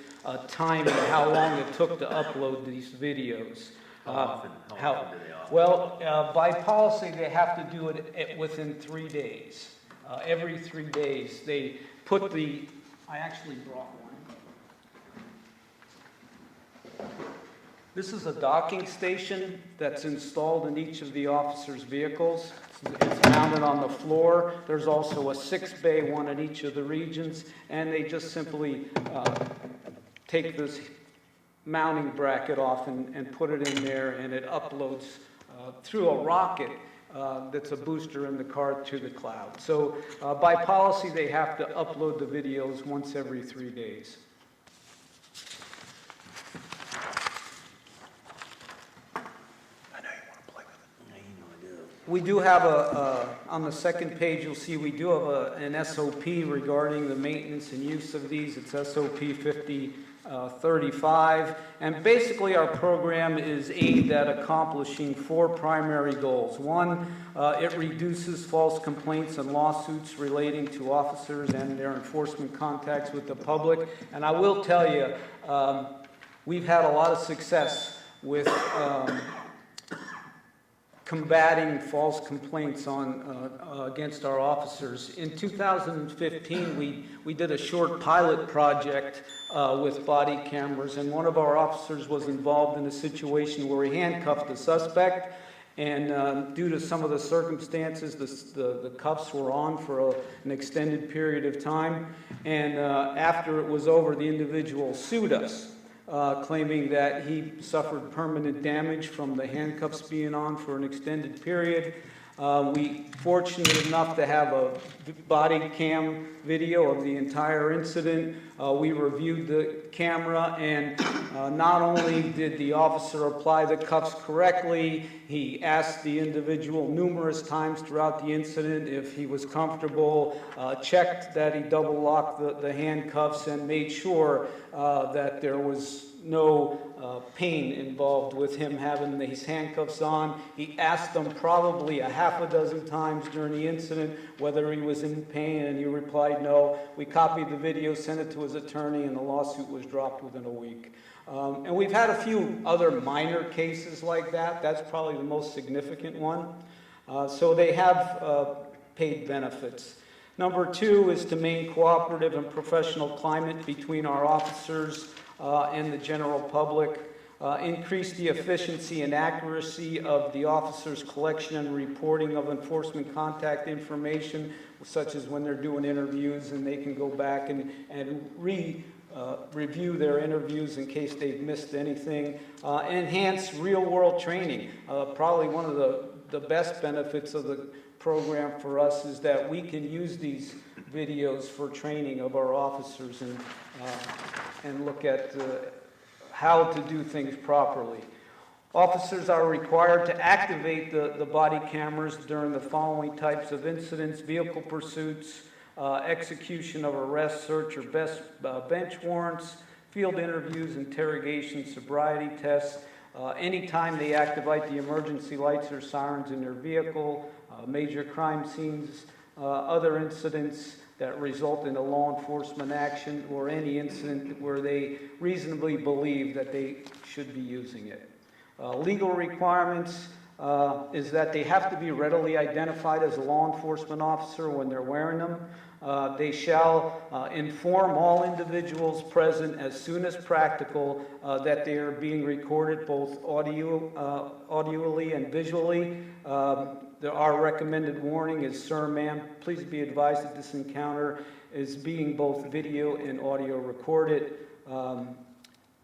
S11: time and how long it took to upload these videos.
S1: How often do they offer?
S11: Well, by policy, they have to do it within 3 days. Every 3 days, they put the... I actually brought one. This is a docking station that's installed in each of the officers' vehicles. It's mounted on the floor. There's also a 6-bay one in each of the regions, and they just simply take this mounting bracket off and put it in there, and it uploads through a rocket that's a booster in the car to the cloud. So by policy, they have to upload the videos once every 3 days. We do have on the second page, you'll see we do have an SOP regarding the maintenance and use of these. It's SOP 5035. And basically our program is aimed at accomplishing 4 primary goals. One, it reduces false complaints and lawsuits relating to officers and their enforcement contacts with the public. And I will tell you, we've had a lot of success with combating false complaints against our officers. In 2015, we did a short pilot project with body cameras, and one of our officers was involved in a situation where he handcuffed a suspect, and due to some of the circumstances, the cuffs were on for an extended period of time, and after it was over, the individual sued us. Claiming that he suffered permanent damage from the handcuffs being on for an extended period. We fortunate enough to have a body cam video of the entire incident. We reviewed the camera, and not only did the officer apply the cuffs correctly, he asked the individual numerous times throughout the incident if he was comfortable, checked that he double locked the handcuffs, and made sure that there was no pain involved with him having these handcuffs on. He asked them probably a half a dozen times during the incident whether he was in pain, and he replied no. We copied the video, sent it to his attorney, and the lawsuit was dropped within a week. And we've had a few other minor cases like that. That's probably the most significant one. So they have paid benefits. Number 2 is to maintain cooperative and professional climate between our officers and the general public, increase the efficiency and accuracy of the officers' collection and reporting of enforcement contact information, such as when they're doing interviews and they can go back and review their interviews in case they've missed anything. Enhance real-world training. Probably one of the best benefits of the program for us is that we can use these videos for training of our officers and look at how to do things properly. Officers are required to activate the body cameras during the following types of incidents: vehicle pursuits, execution of arrest, search, or bench warrants, field interviews, interrogation, sobriety tests, anytime they activate the emergency lights or sirens in their vehicle, major crime scenes, other incidents, that result in a law enforcement action or any incident where they reasonably believe that they should be using it. Legal requirements is that they have to be readily identified as a law enforcement officer when they're wearing them. They shall inform all individuals present as soon as practical that they are being recorded both audioly and visually. Our recommended warning is, sir, ma'am, please be advised that this encounter is being both video and audio recorded.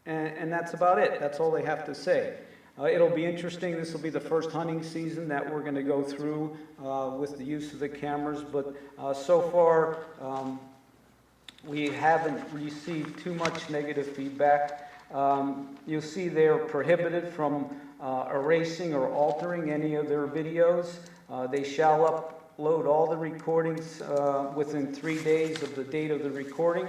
S11: And that's about it. That's all they have to say. It'll be interesting. This will be the first hunting season that we're going to go through with the use of the cameras, but so far we haven't received too much negative feedback. You'll see they're prohibited from erasing or altering any of their videos. They shall upload all the recordings within 3 days of the date of the recording.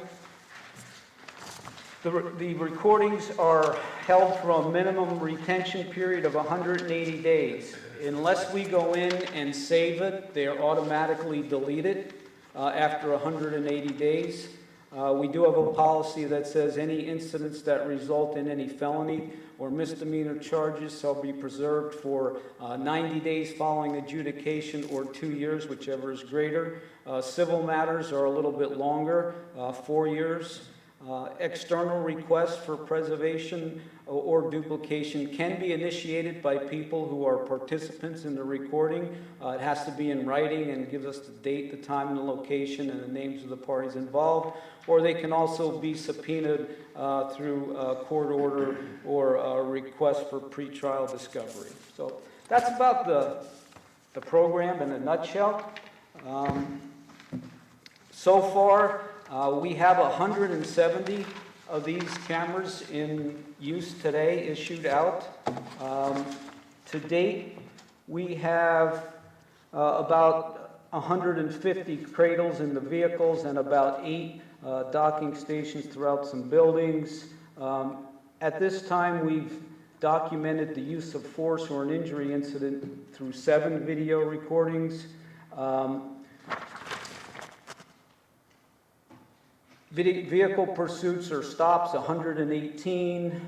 S11: The recordings are held for a minimum retention period of 180 days. Unless we go in and save it, they are automatically deleted after 180 days. We do have a policy that says any incidents that result in any felony or misdemeanor charges shall be preserved for 90 days following adjudication or 2 years, whichever is greater. Civil matters are a little bit longer, 4 years. External requests for preservation or duplication can be initiated by people who are participants in the recording. It has to be in writing and gives us the date, the time, and the location, and the names of the parties involved. Or they can also be subpoenaed through a court order or a request for pretrial discovery. So that's about the program in a nutshell. So far, we have 170 of these cameras in use today, issued out. To date, we have about 150 cradles in the vehicles and about 8 docking stations throughout some buildings. At this time, we've documented the use of force or an injury incident through 7 video recordings. Vehicle pursuits or stops, 118.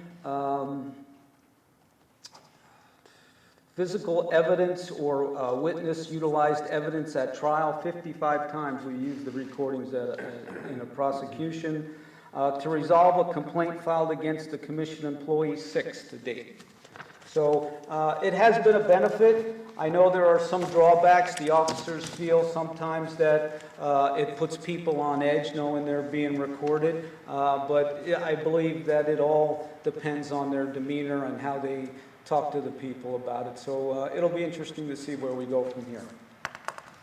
S11: Physical evidence or witness utilized evidence at trial, 55 times we used the recordings in a prosecution. To resolve a complaint filed against the commission employee, 6 to date. So it has been a benefit. I know there are some drawbacks. The officers feel sometimes that it puts people on edge knowing they're being recorded. But I believe that it all depends on their demeanor and how they talk to the people about it. So it'll be interesting to see where we go from here.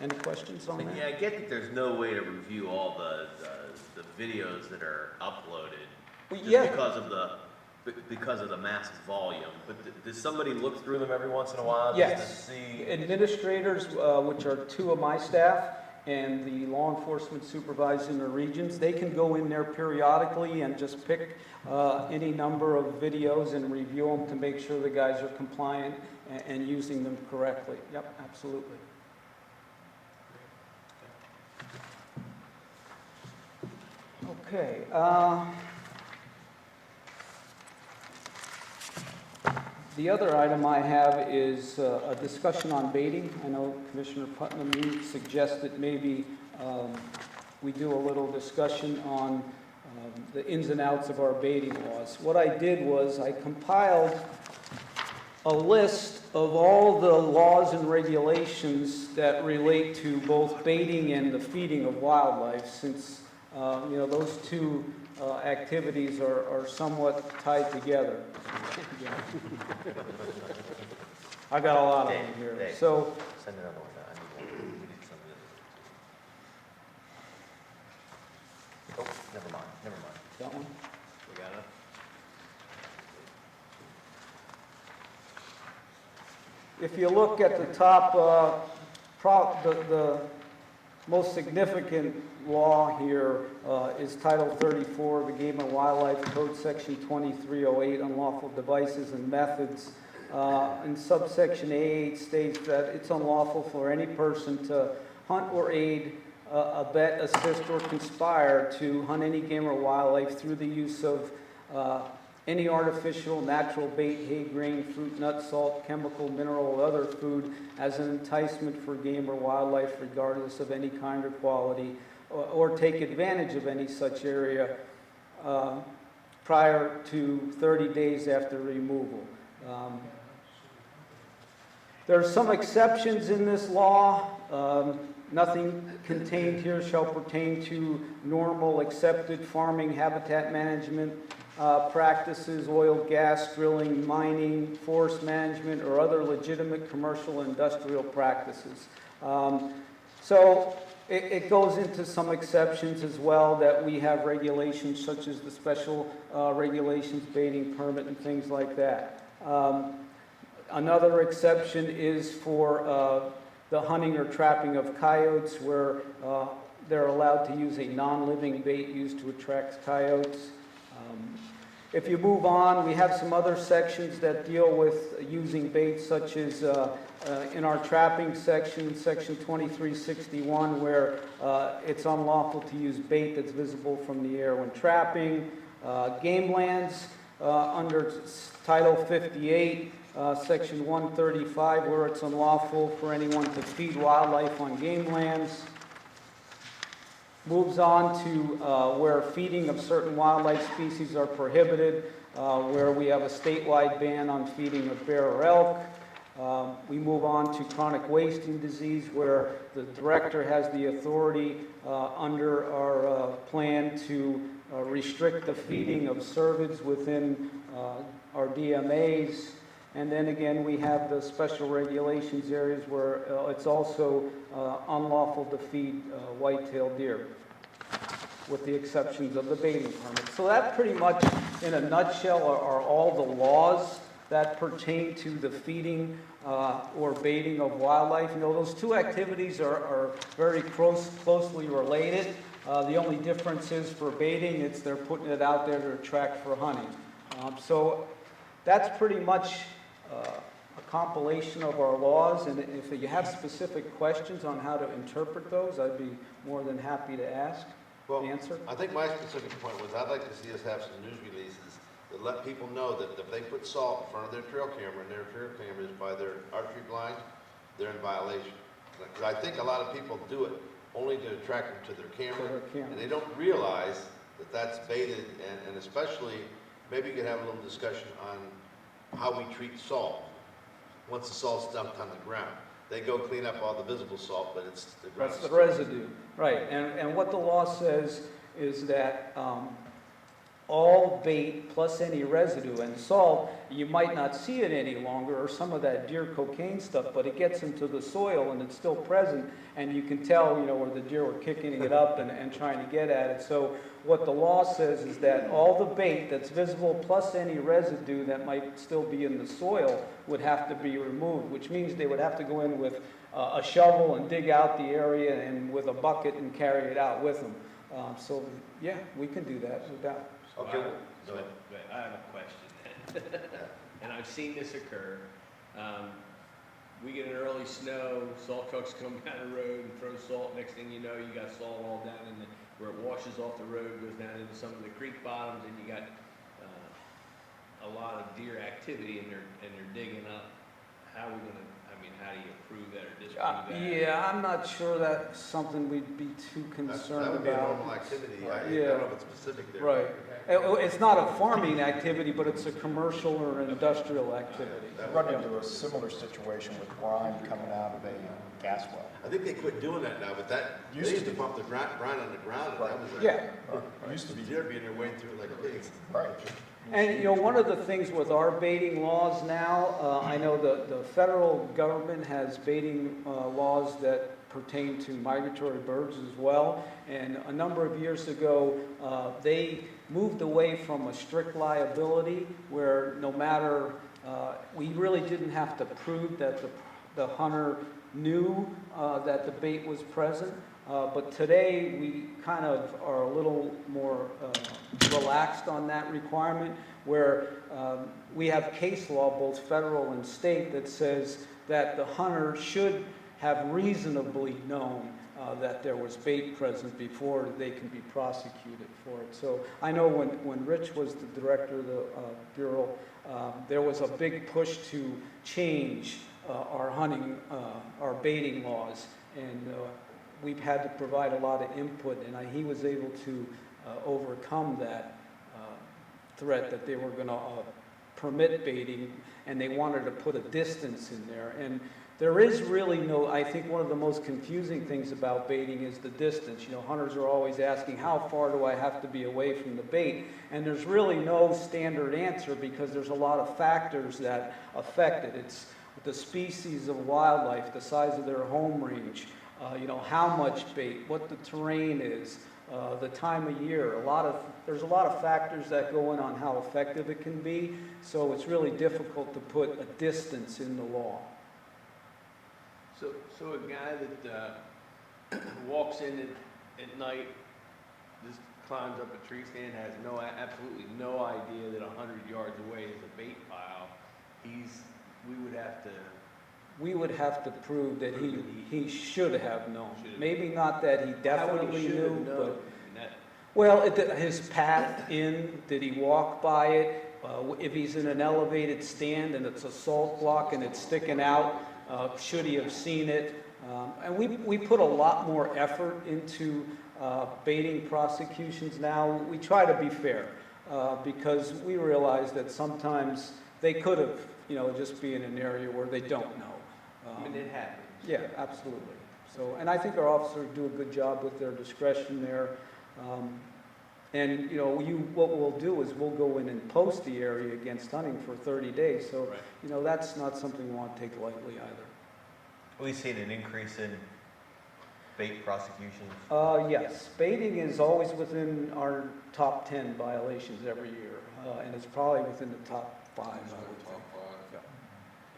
S11: Any questions on that?
S1: Yeah, I get that there's no way to review all the videos that are uploaded just because of the massive volume. But does somebody look through them every once in a while just to see?
S11: Administrators, which are 2 of my staff, and the law enforcement supervisor in the regions, they can go in there periodically and just pick any number of videos and review them to make sure the guys are compliant and using them correctly. Yep, absolutely. Okay. The other item I have is a discussion on baiting. I know Commissioner Putnam, you suggested maybe we do a little discussion on the ins and outs of our baiting laws. What I did was I compiled a list of all the laws and regulations that relate to both baiting and the feeding of wildlife, since those 2 activities are somewhat tied together. I got a lot of them here.
S1: Dave,
S11: So
S1: send another one. We need some of this. Oh, never mind.
S11: that one.
S1: We got it.
S11: If you look at the top, the most significant law here is Title 34 of the Game and Wildlife Code, Section 2308, Unlawful Devices and Methods. In subsection A8 states that it's unlawful for any person to hunt or aid abet, assist, or conspire to hunt any game or wildlife through the use of any artificial, natural bait, hay, grain, fruit, nut, salt, chemical, mineral, or other food as an enticement for game or wildlife, regardless of any kind or quality, or take advantage of any such area prior to 30 days after removal. There are some exceptions in this law. Nothing contained here shall pertain to normal accepted farming, habitat management practices, oil, gas, drilling, mining, forest management, or other legitimate commercial and industrial practices. So it goes into some exceptions as well, that we have regulations such as the special regulations, baiting permit, and things like that. Another exception is for the hunting or trapping of coyotes, where they're allowed to use a non-living bait used to attract coyotes. If you move on, we have some other sections that deal with using baits, such as in our trapping section, section 2361, where it's unlawful to use bait that's visible from the air when trapping. Game lands under Title 58, section 135, where it's unlawful for anyone to feed wildlife on game lands. Moves on to where feeding of certain wildlife species are prohibited, where we have a statewide ban on feeding of bear or elk. We move on to chronic wasting disease, where the director has the authority under our plan to restrict the feeding of cervids within our DMAs. And then again, we have the special regulations areas where it's also unlawful to feed white-tailed deer, with the exceptions of the baiting permit. So that pretty much, in a nutshell, are all the laws that pertain to the feeding or baiting of wildlife. You know, those two activities are very closely related. The only difference is for baiting, they're putting it out there to attract for hunting. So that's pretty much a compilation of our laws, and if you have specific questions on how to interpret those, I'd be more than happy to answer.
S8: I think my specific point was, I'd like to see us have some news releases that let people know that if they put salt in front of their trail camera, and their trail camera is by their archery blind, they're in violation. Because I think a lot of people do it only to attract them to their camera, and they don't realize that that's baited, and especially, maybe you could have a little discussion on how we treat salt. Once the salt's dumped on the ground, they go clean up all the visible salt, but it's the ground.
S11: That's the residue, right? And what the law says is that all bait plus any residue and salt, you might not see it any longer, or some of that deer cocaine stuff, but it gets into the soil and it's still present, and you can tell, you know, where the deer were kicking it up and trying to get at it. So what the law says is that all the bait that's visible plus any residue that might still be in the soil would have to be removed, which means they would have to go in with a shovel and dig out the area, and with a bucket and carry it out with them. So yeah, we can do that, no doubt.
S8: Okay, go ahead.
S4: I have a question, and I've seen this occur. We get an early snow, salt trucks come down the road and throw salt. Next thing you know, you got salt all down in where it washes off the road, goes down into some of the creek bottoms, and you got a lot of deer activity, and they're digging up. How are we gonna? I mean, how do you approve that or disapprove that?
S11: Yeah, I'm not sure that's something we'd be too concerned
S8: That would be a
S11: about.
S8: normal activity. I
S11: Yeah.
S8: don't know if it's specific there.
S11: Right. It's not a farming activity, but it's a commercial or industrial activity.
S6: I run into a similar situation with brine coming out of a gas well.
S8: I think they quit doing that now, but they used to pump the brine on the ground, and that was
S11: Yeah.
S6: Used to be.
S8: deer being their way through it like pigs.
S6: Right.
S11: And, you know, one of the things with our baiting laws now, I know the federal government has baiting laws that pertain to migratory birds as well. And a number of years ago, they moved away from a strict liability where no matter, we really didn't have to prove that the hunter knew that the bait was present. But today, we kind of are a little more relaxed on that requirement, where we have case law, both federal and state, that says that the hunter should have reasonably known that there was bait present before they can be prosecuted for it. So I know when Rich was the director of the Bureau, there was a big push to change our hunting, our baiting laws, and we've had to provide a lot of input, and he was able to overcome that threat that they were going to permit baiting, and they wanted to put a distance in there. And there is really no, I think one of the most confusing things about baiting is the distance. You know, hunters are always asking, how far do I have to be away from the bait? And there's really no standard answer because there's a lot of factors that affect it. It's the species of wildlife, the size of their home range, you know, how much bait, what the terrain is, the time of year. There's a lot of factors that go in on how effective it can be, so it's really difficult to put a distance in the law.
S4: So a guy that walks in at night, just climbs up a tree stand, has absolutely no idea that 100 yards away is a bait pile,
S11: we would have to prove that he should have known. Maybe not that he definitely knew, but well, his path in, did he walk by it? If he's in an elevated stand and it's a salt block and it's sticking out, should he have seen it? And we put a lot more effort into baiting prosecutions now. We try to be fair because we realize that sometimes they could have, you know, just be in an area where they don't know.
S4: I mean, it happens.
S11: Yeah, absolutely. So, and I think our officers do a good job with their discretion there. And, you know, what we'll do is we'll go in and post the area against hunting for 30 days. So,
S4: Right.
S11: you know, that's not something we want to take lightly either.
S1: Have we seen an increase in bait prosecutions?
S11: Yes, baiting is always within our top 10 violations every year, and it's probably within the top 5, I would think.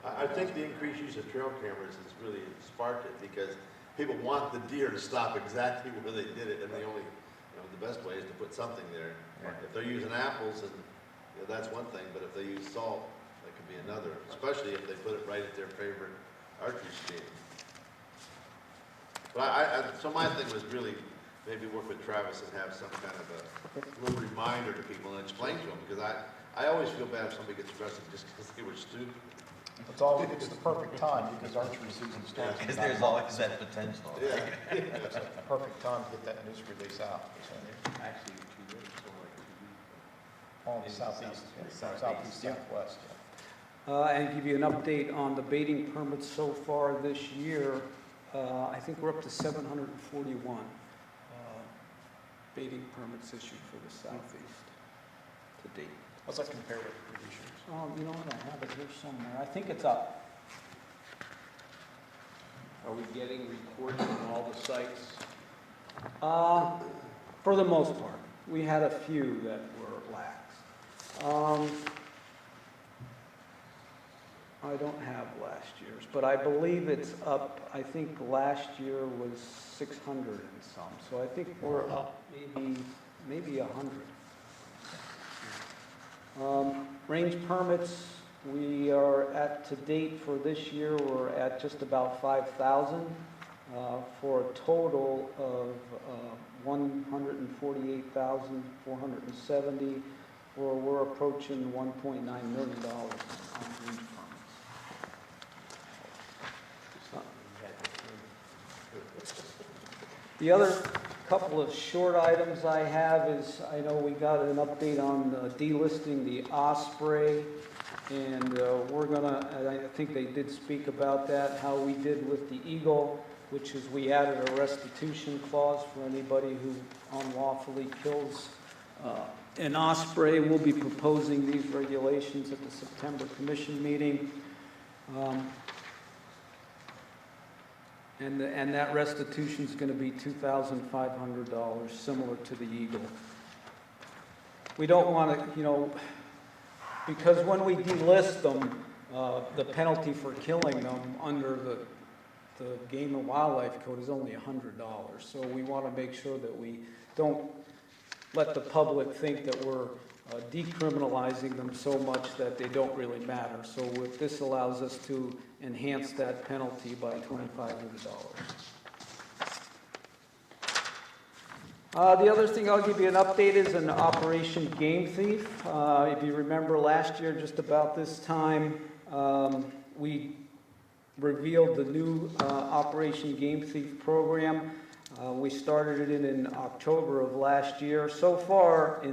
S8: I think the increased use of trail cameras has really sparked it because people want the deer to stop exactly where they did it, and the only, you know, the best way is to put something there.
S1: Right.
S8: If they're using apples, and you know, that's one thing, but if they use salt, that could be another, especially if they put it right at their favorite archery stand. But so my thing was really maybe work with Travis and have some kind of a little reminder to people and explain to them, because I always feel bad if somebody gets arrested just because they were stupid.
S6: It's the perfect time because archery season starts.
S1: Because there's always that potential.
S8: Yeah.
S6: It's like the perfect time to get that news release out.
S4: Actually, 2 weeks, or like 2 weeks.
S6: On the southeast, southwest.
S11: And give you an update on the baiting permits so far this year. I think we're up to 741 baiting permits issued for the southeast to date.
S6: How's that compare with previous years?
S11: You know what, I have it here somewhere. I think it's up.
S4: Are we getting reports on all the sites?
S11: For the most part. We had a few that were lax. I don't have last year's, but I believe it's up. I think last year was 600 and some, so I think we're up maybe 100. Range permits, we are at, to date for this year, we're at just about 5,000 for a total of 148,470, or we're approaching $1.9 million on range permits. The other couple of short items I have is, I know we got an update on delisting the osprey, and we're gonna, and I think they did speak about that, how we did with the eagle, which is we added a restitution clause for anybody who unlawfully kills an osprey. We'll be proposing these regulations at the September commission meeting. And that restitution is going to be $2,500, similar to the eagle. We don't want to, you know, because when we delist them, the penalty for killing them under the Game and Wildlife Code is only $100. So we want to make sure that we don't let the public think that we're decriminalizing them so much that they don't really matter. So this allows us to enhance that penalty by $2,500. The other thing I'll give you an update is an Operation Game Thief. If you remember last year, just about this time, we revealed the new Operation Game Thief program. We started it in October of last year. So far,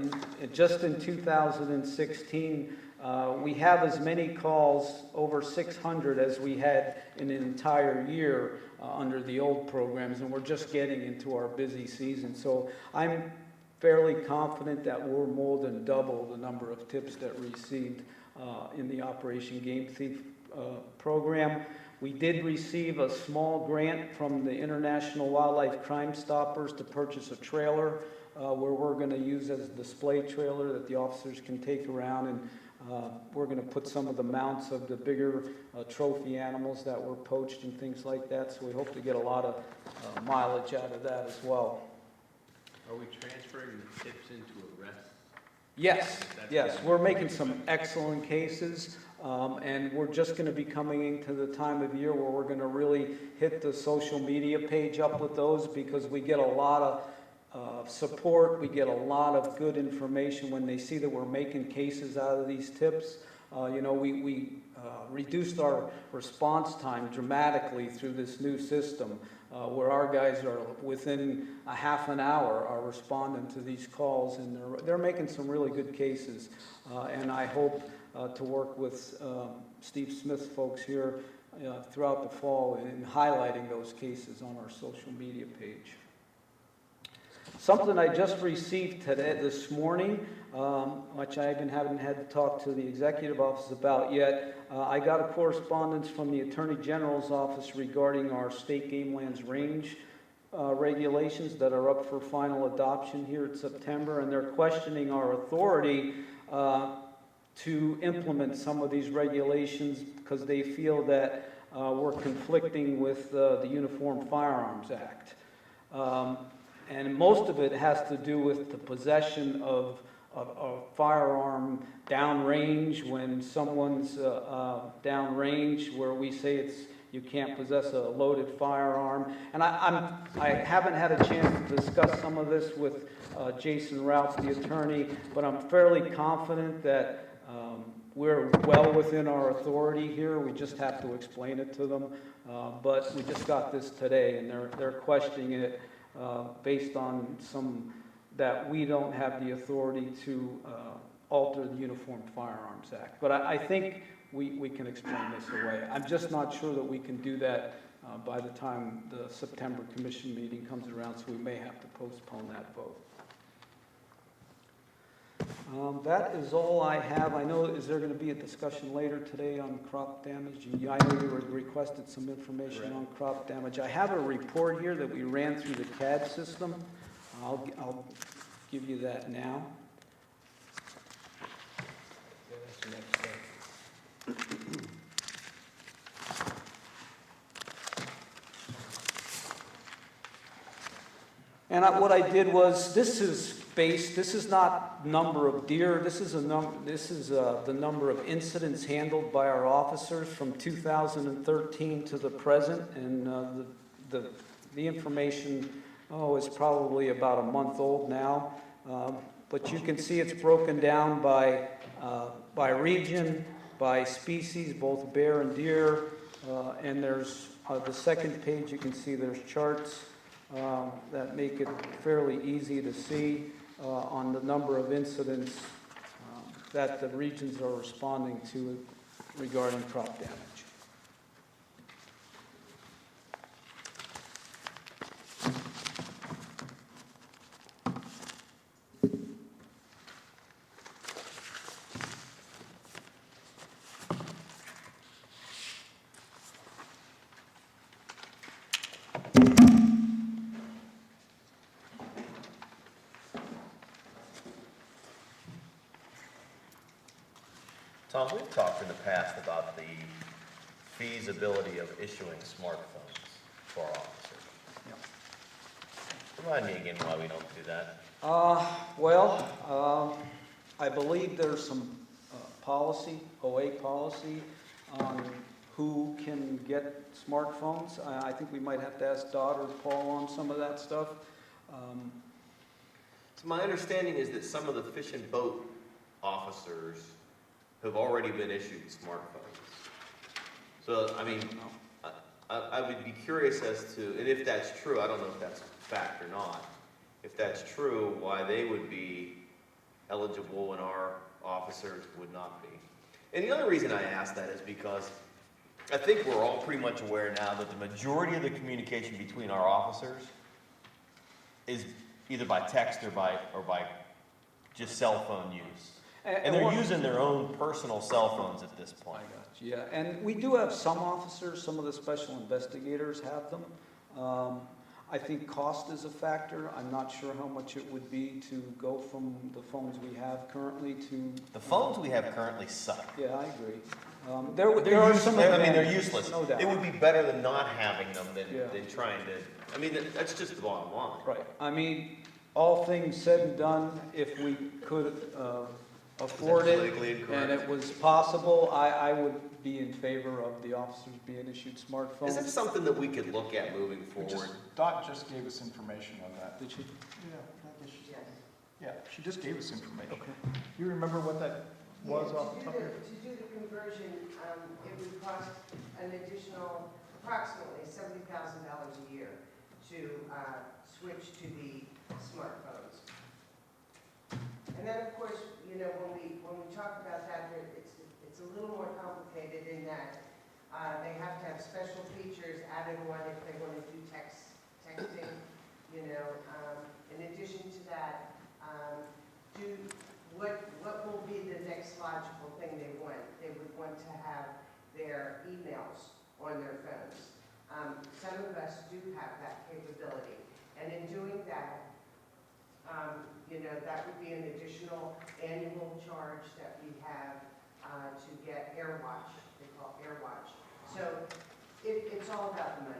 S11: just in 2016, we have as many calls, over 600, as we had in an entire year under the old programs, and we're just getting into our busy season. So I'm fairly confident that we're more than double the number of tips that we received in the Operation Game Thief program. We did receive a small grant from the International Wildlife Crime Stoppers to purchase a trailer where we're going to use as a display trailer that the officers can take around, and we're going to put some of the mounts of the bigger trophy animals that were poached and things like that, so we hope to get a lot of mileage out of that as well.
S4: Are we transferring the tips into arrests?
S11: Yes, yes, we're making some excellent cases, and we're just going to be coming into the time of year where we're going to really hit the social media page up with those, because we get a lot of support, we get a lot of good information when they see that we're making cases out of these tips. You know, we reduced our response time dramatically through this new system, where our guys are within a half an hour are responding to these calls, and they're making some really good cases. And I hope to work with Steve Smith's folks here throughout the fall in highlighting those cases on our social media page. Something I just received this morning, which I haven't had to talk to the executive office about yet. I got a correspondence from the Attorney General's office regarding our state game lands range regulations that are up for final adoption here in September, and they're questioning our authority to implement some of these regulations because they feel that we're conflicting with the Uniform Firearms Act. And most of it has to do with the possession of a firearm downrange. When someone's downrange, where we say you can't possess a loaded firearm. And I haven't had a chance to discuss some of this with Jason Rouse, the attorney, but I'm fairly confident that we're well within our authority here. We just have to explain it to them. But we just got this today, and they're questioning it. Based on that we don't have the authority to alter the Uniform Firearms Act. But I think we can explain this away. I'm just not sure that we can do that by the time the September Commission meeting comes around, so we may have to postpone that vote. That is all I have. I know, is there going to be a discussion later today on crop damage? I know you requested some information on crop damage. I have a report here that we ran through the CAD system. I'll give you that now.
S4: Yeah, that's the next step.
S11: And what I did was, this is not number of deer, this is the number of incidents handled by our officers from 2013 to the present, and the information, is probably about a month old now, but you can see it's broken down by region, by species, both bear and deer, and there's the second page, you can see there's charts that make it fairly easy to see on the number of incidents that the regions are responding to regarding crop damage.
S1: Tom, we've talked in the past about the feasibility of issuing smartphones for our officers. Remind me again why we don't do that.
S11: I believe there's some policy, OA policy, on who can get smartphones. I think we might have to ask Dodd or Paul on some of that stuff.
S1: So my understanding is that some of the fish and boat officers have already been issued smartphones. So, I mean, I would be curious as to, and if that's true, I don't know if that's fact or not. If that's true, why they would be eligible and our officers would not be. And the other reason I ask that is because I think we're all pretty much aware now that the majority of the communication between our officers is either by text or by just cell phone use. And they're using their own personal cell phones at this point.
S11: Yeah, and we do have some officers, some of the special investigators have them. I think cost is a factor. I'm not sure how much it would be to go from the phones we have currently to...
S1: The phones we have currently suck.
S11: Yeah, I agree. There are some
S1: they're useless.
S11: no doubt.
S1: It would be better than not having them than trying to, I mean, that's just the bottom line.
S11: Right. I mean, all things said and done, if we could afford it
S1: Politically incorrect.
S11: and it was possible, I would be in favor of the officers being issued smartphones.
S1: Is it something that we could look at moving forward?
S6: Dot just gave us information on that.
S11: Did she?
S6: Yeah, she just gave us information.
S11: Okay.
S6: You remember what that was off the top of your head?
S5: To do the conversion, it would cost an additional approximately $70,000 a year to switch to the smartphones. And then, of course, you know, when we talk about that, it's a little more complicated in that they have to have special features added on if they want to do texting, you know. In addition to that, what will be the next logical thing they want? They would want to have their emails on their phones. Some of us do have that capability, and in doing that, you know, that would be an additional annual charge that we have to get AirWatch, they call AirWatch. So it's all about the money.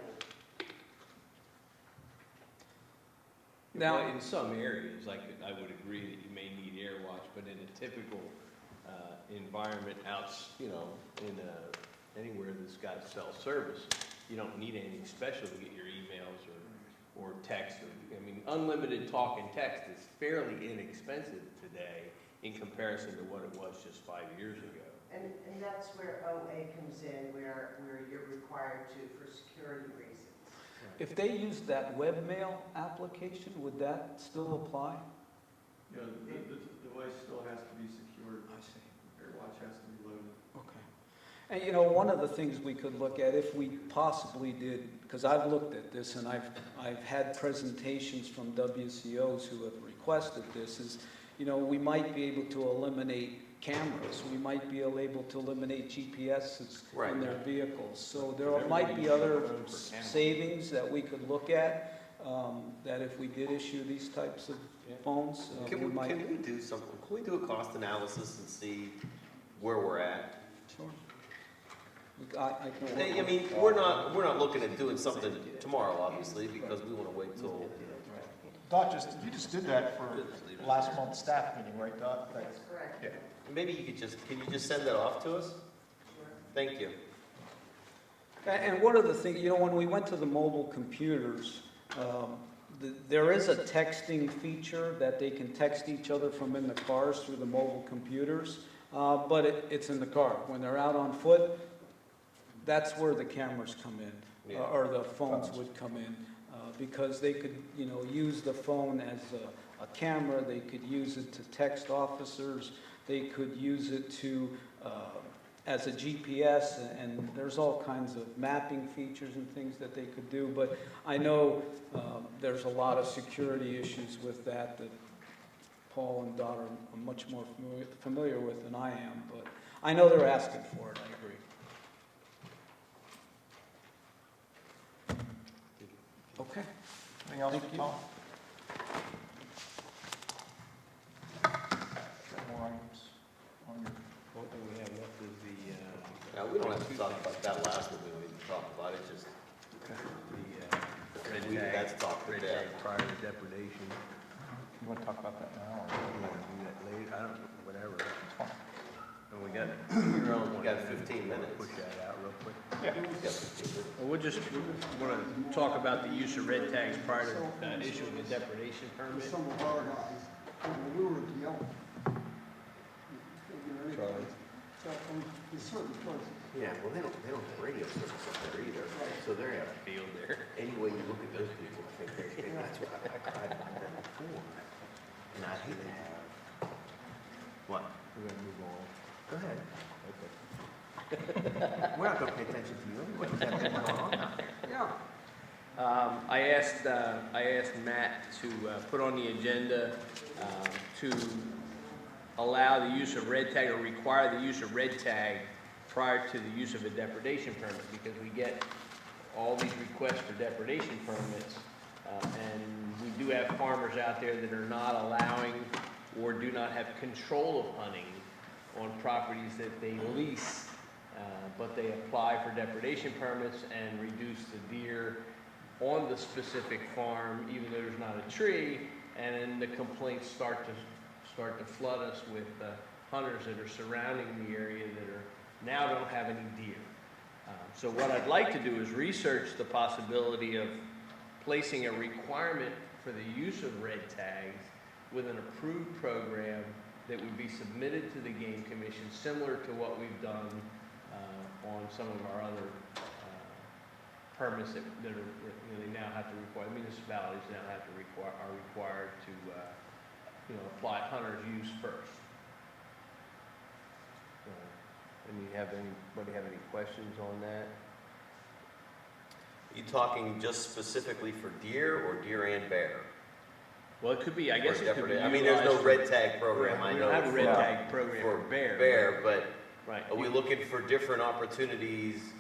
S11: Now,
S4: Well, in some areas, I would agree that you may need AirWatch, but in a typical environment out, you know, in anywhere that's got cell service, you don't need anything special to get your emails or text. I mean, unlimited talk and text is fairly inexpensive today in comparison to what it was just 5 years ago.
S5: And that's where OA comes in, where you're required to for security reasons.
S11: if they used that webmail application, would that still apply?
S10: You know, the device still has to be secured.
S11: I see.
S10: AirWatch has to be loaded.
S11: Okay. And you know, one of the things we could look at, if we possibly did, because I've looked at this and I've had presentations from WCOs who have requested this, is, you know, we might be able to eliminate cameras. We might be able to eliminate GPSs in their vehicles. So there might be other savings that we could look at, that if we did issue these types of phones,
S1: Can we do something? Can we do a cost analysis and see where we're at?
S11: Sure. I can.
S1: I mean, we're not looking at doing something tomorrow, obviously, because we want to wait till.
S6: Dot, you just did that for last month's staff meeting, right, Dot?
S5: That's correct.
S6: Yeah.
S1: Maybe can you just send that off to us?
S5: Sure.
S1: Thank you.
S11: And one of the things, you know, when we went to the mobile computers, there is a texting feature that they can text each other from in the cars through the mobile computers, but it's in the car. When they're out on foot, that's where the cameras come in,
S1: Yeah.
S11: or the phones would come in, because they could, you know, use the phone as a camera. They could use it to text officers. They could use it to as a GPS, and there's all kinds of mapping features and things that they could do. But I know there's a lot of security issues with that Paul and Dot are much more familiar with than I am. But I know they're asking for it. I agree. Okay.
S6: Anything else,
S11: Thank you.
S6: Tom? Got more items on your...
S4: One thing we have left is the
S1: We don't have to talk about that last one. We don't need to talk about it. Just that's talked
S4: red
S1: today.
S4: tag prior to depredation.
S6: You want to talk about that now? Or?
S4: You want to do that later? I don't know, whatever.
S6: It's fine.
S4: And we got,
S1: We got 15 minutes.
S4: push that out real quick.
S6: Yeah.
S1: We got 15 minutes.
S4: Well, we'll just want to talk about the use of red tags prior to issuing a depredation permit.
S12: Some of our guys
S10: we were at Yelp.
S6: Charlie.
S10: There's certain places.
S8: Yeah, well, they don't have radio service up there either, so they're out of field there. Any way you look at those people, I think that's what I tried to do that before. And I hate to have. What?
S4: We're gonna move on.
S8: Go ahead. We're not gonna pay attention to you anyway, we've got things going on out there.
S10: Yeah.
S4: I asked Matt to put on the agenda to allow the use of red tag or require the use of red tag prior to the use of a depredation permit, because we get all these requests for depredation permits, and we do have farmers out there that are not allowing or do not have control of hunting on properties that they lease, but they apply for depredation permits and reduce the deer on the specific farm, even though there's not a tree, and then the complaints start to flood us with hunters that are surrounding the area that are now don't have any deer. So what I'd like to do is research the possibility of placing a requirement for the use of red tags with an approved program that would be submitted to the Game Commission, similar to what we've done on some of our other permits that are, they now have to require, municipalities now have to are required to, apply hunter's use first. Anybody have any questions on that?
S1: You talking just specifically for deer or deer and bear?
S4: Well, it could be, I guess it could be.
S1: I mean, there's no
S4: utilized
S1: red tag program, I
S4: We
S1: know.
S4: don't have a red
S1: for-
S4: tag program for bear.
S1: Bear, but
S4: Right.
S1: are we looking for different opportunities?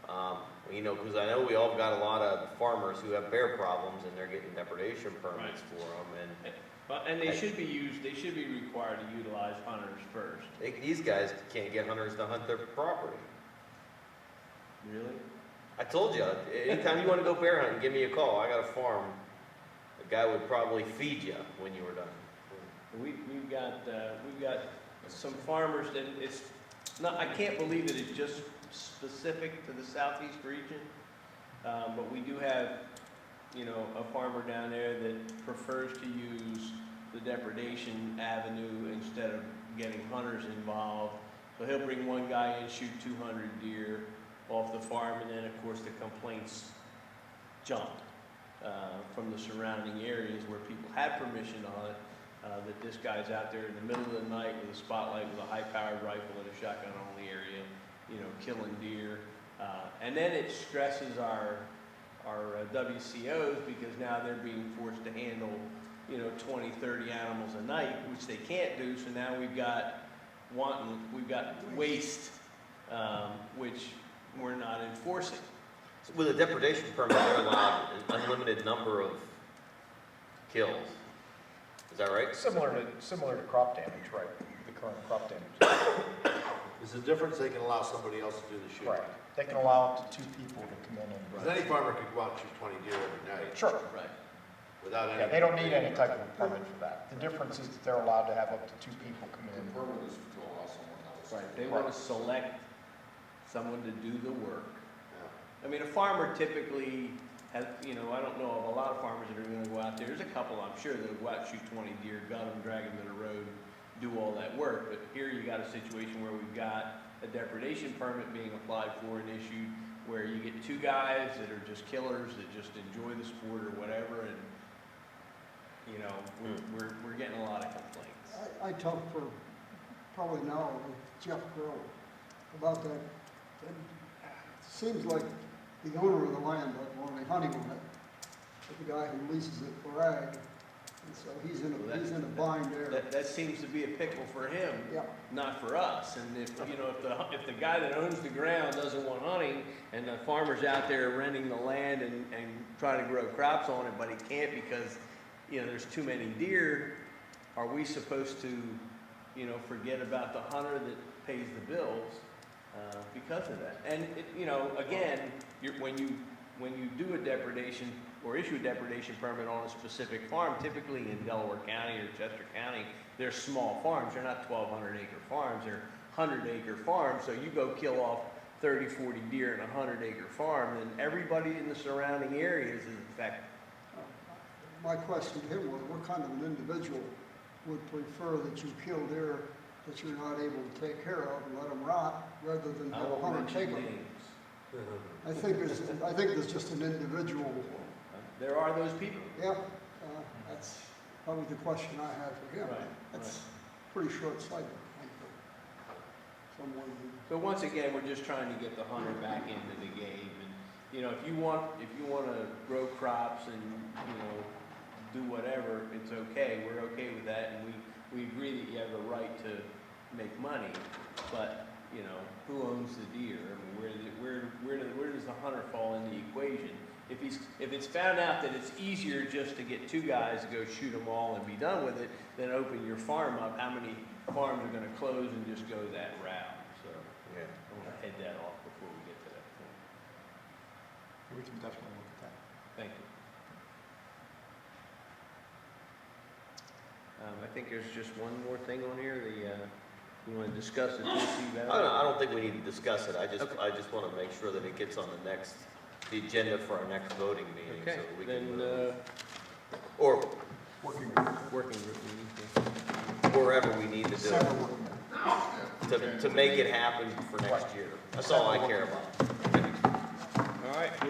S1: Because I know we all got a lot of farmers who have bear problems and they're getting depredation permits for them,
S4: And they should be required to utilize hunters first.
S1: these guys can't get hunters to hunt their property.
S4: Really?
S1: I told you, anytime you want to go bear hunting, give me a call. I got a farm. The guy would probably feed you when you were done.
S4: We've got some farmers, and it's not, I can't believe that it's just specific to the southeast region, but we do have, a farmer down there that prefers to use the depredation avenue instead of getting hunters involved. So he'll bring one guy in, shoot 200 deer off the farm, and then of course the complaints jump from the surrounding areas where people had permission to hunt, that this guy's out there in the middle of the night with a spotlight with a high-powered rifle and a shotgun on the area, killing deer. And then it stresses our WCOs, because now they're being forced to handle 20, 30 animals a night, which they can't do. So now we've got waste, which we're not enforcing.
S1: So with a depredation permit, they're allowed an unlimited number of kills. Is that right?
S6: Similar to crop damage, right? The current crop damage.
S8: There's a difference, they can allow somebody else to do the shooting.
S6: Right. They can allow up to 2 people to come in and.
S8: Because any farmer could go out and shoot 20 deer every night
S6: Sure.
S4: Right.
S8: without any.
S6: Yeah, they don't need any type of permit for that. The difference is that they're allowed to have up to 2 people come
S9: The
S6: in.
S9: permit is to allow someone else.
S4: Right, they want to select someone to do the work.
S8: Yeah.
S4: I mean, a farmer typically has, I don't know of a lot of farmers that are going to go out there. There's a couple, I'm sure, that'll go out and shoot 20 deer, gun them, drag them to the road, do all that work. But here you got a situation where we've got a depredation permit being applied for and issued, where you get 2 guys that are just killers that just enjoy the sport or whatever, and we're getting a lot of complaints.
S10: I talked for probably an hour with Jeff Grohl about that. And it seems like the owner of the land doesn't want any hunting on it, but the guy who leases it for ag, and so he's in a bind there.
S4: That seems to be a pickle for him,
S10: Yeah.
S4: not for us. And if the guy that owns the ground doesn't want hunting, and the farmer's out there renting the land and trying to grow crops on it, but he can't because, there's too many deer, are we supposed to, forget about the hunter that pays the bills because of that? And, again, when you do a depredation or issue a depredation permit on a specific farm, typically in Delaware County or Chester County, they're small farms. They're not 1,200-acre farms. They're 100-acre farms. So you go kill off 30, 40 deer in a 100-acre farm, then everybody in the surrounding areas is affected.
S10: My question to him was, what kind of an individual would prefer that you kill deer that you're not able to take care of and let them rot, rather than
S4: I
S10: have a
S4: won't
S10: hunter
S4: mention
S10: take them.
S4: names.
S10: I think there's just an individual,
S4: There are those people.
S10: yeah, that's probably the question I have for him.
S4: Right,
S10: That's pretty short-sighted. Someone who,
S4: So once again, we're just trying to get the hunter back into the game, and, you know, if you want to grow crops and, you know, do whatever, it's okay, we're okay with that, and we agree that you have the right to make money, but, you know, who owns the deer? I mean, where does the hunter fall in the equation? If it's found out that it's easier just to get two guys to go shoot them all and be done with it, then open your farm up, how many farms are gonna close and just go that route? So,
S8: Yeah.
S4: I wanna head that off before we get to that point.
S6: We can definitely look at that.
S4: Thank you. I think there's just one more thing on here, you wanna discuss the TC Valley?
S1: I don't think we need to discuss it, I just want to make sure that it gets on the agenda for our next voting meeting, so
S4: Okay,
S1: that we
S4: then,
S1: can, or
S6: Working group.
S4: working group meeting.
S1: wherever we need to do
S6: Several
S1: it,
S6: working groups.
S1: to make it happen for next year. That's all I care about.
S4: All right, we're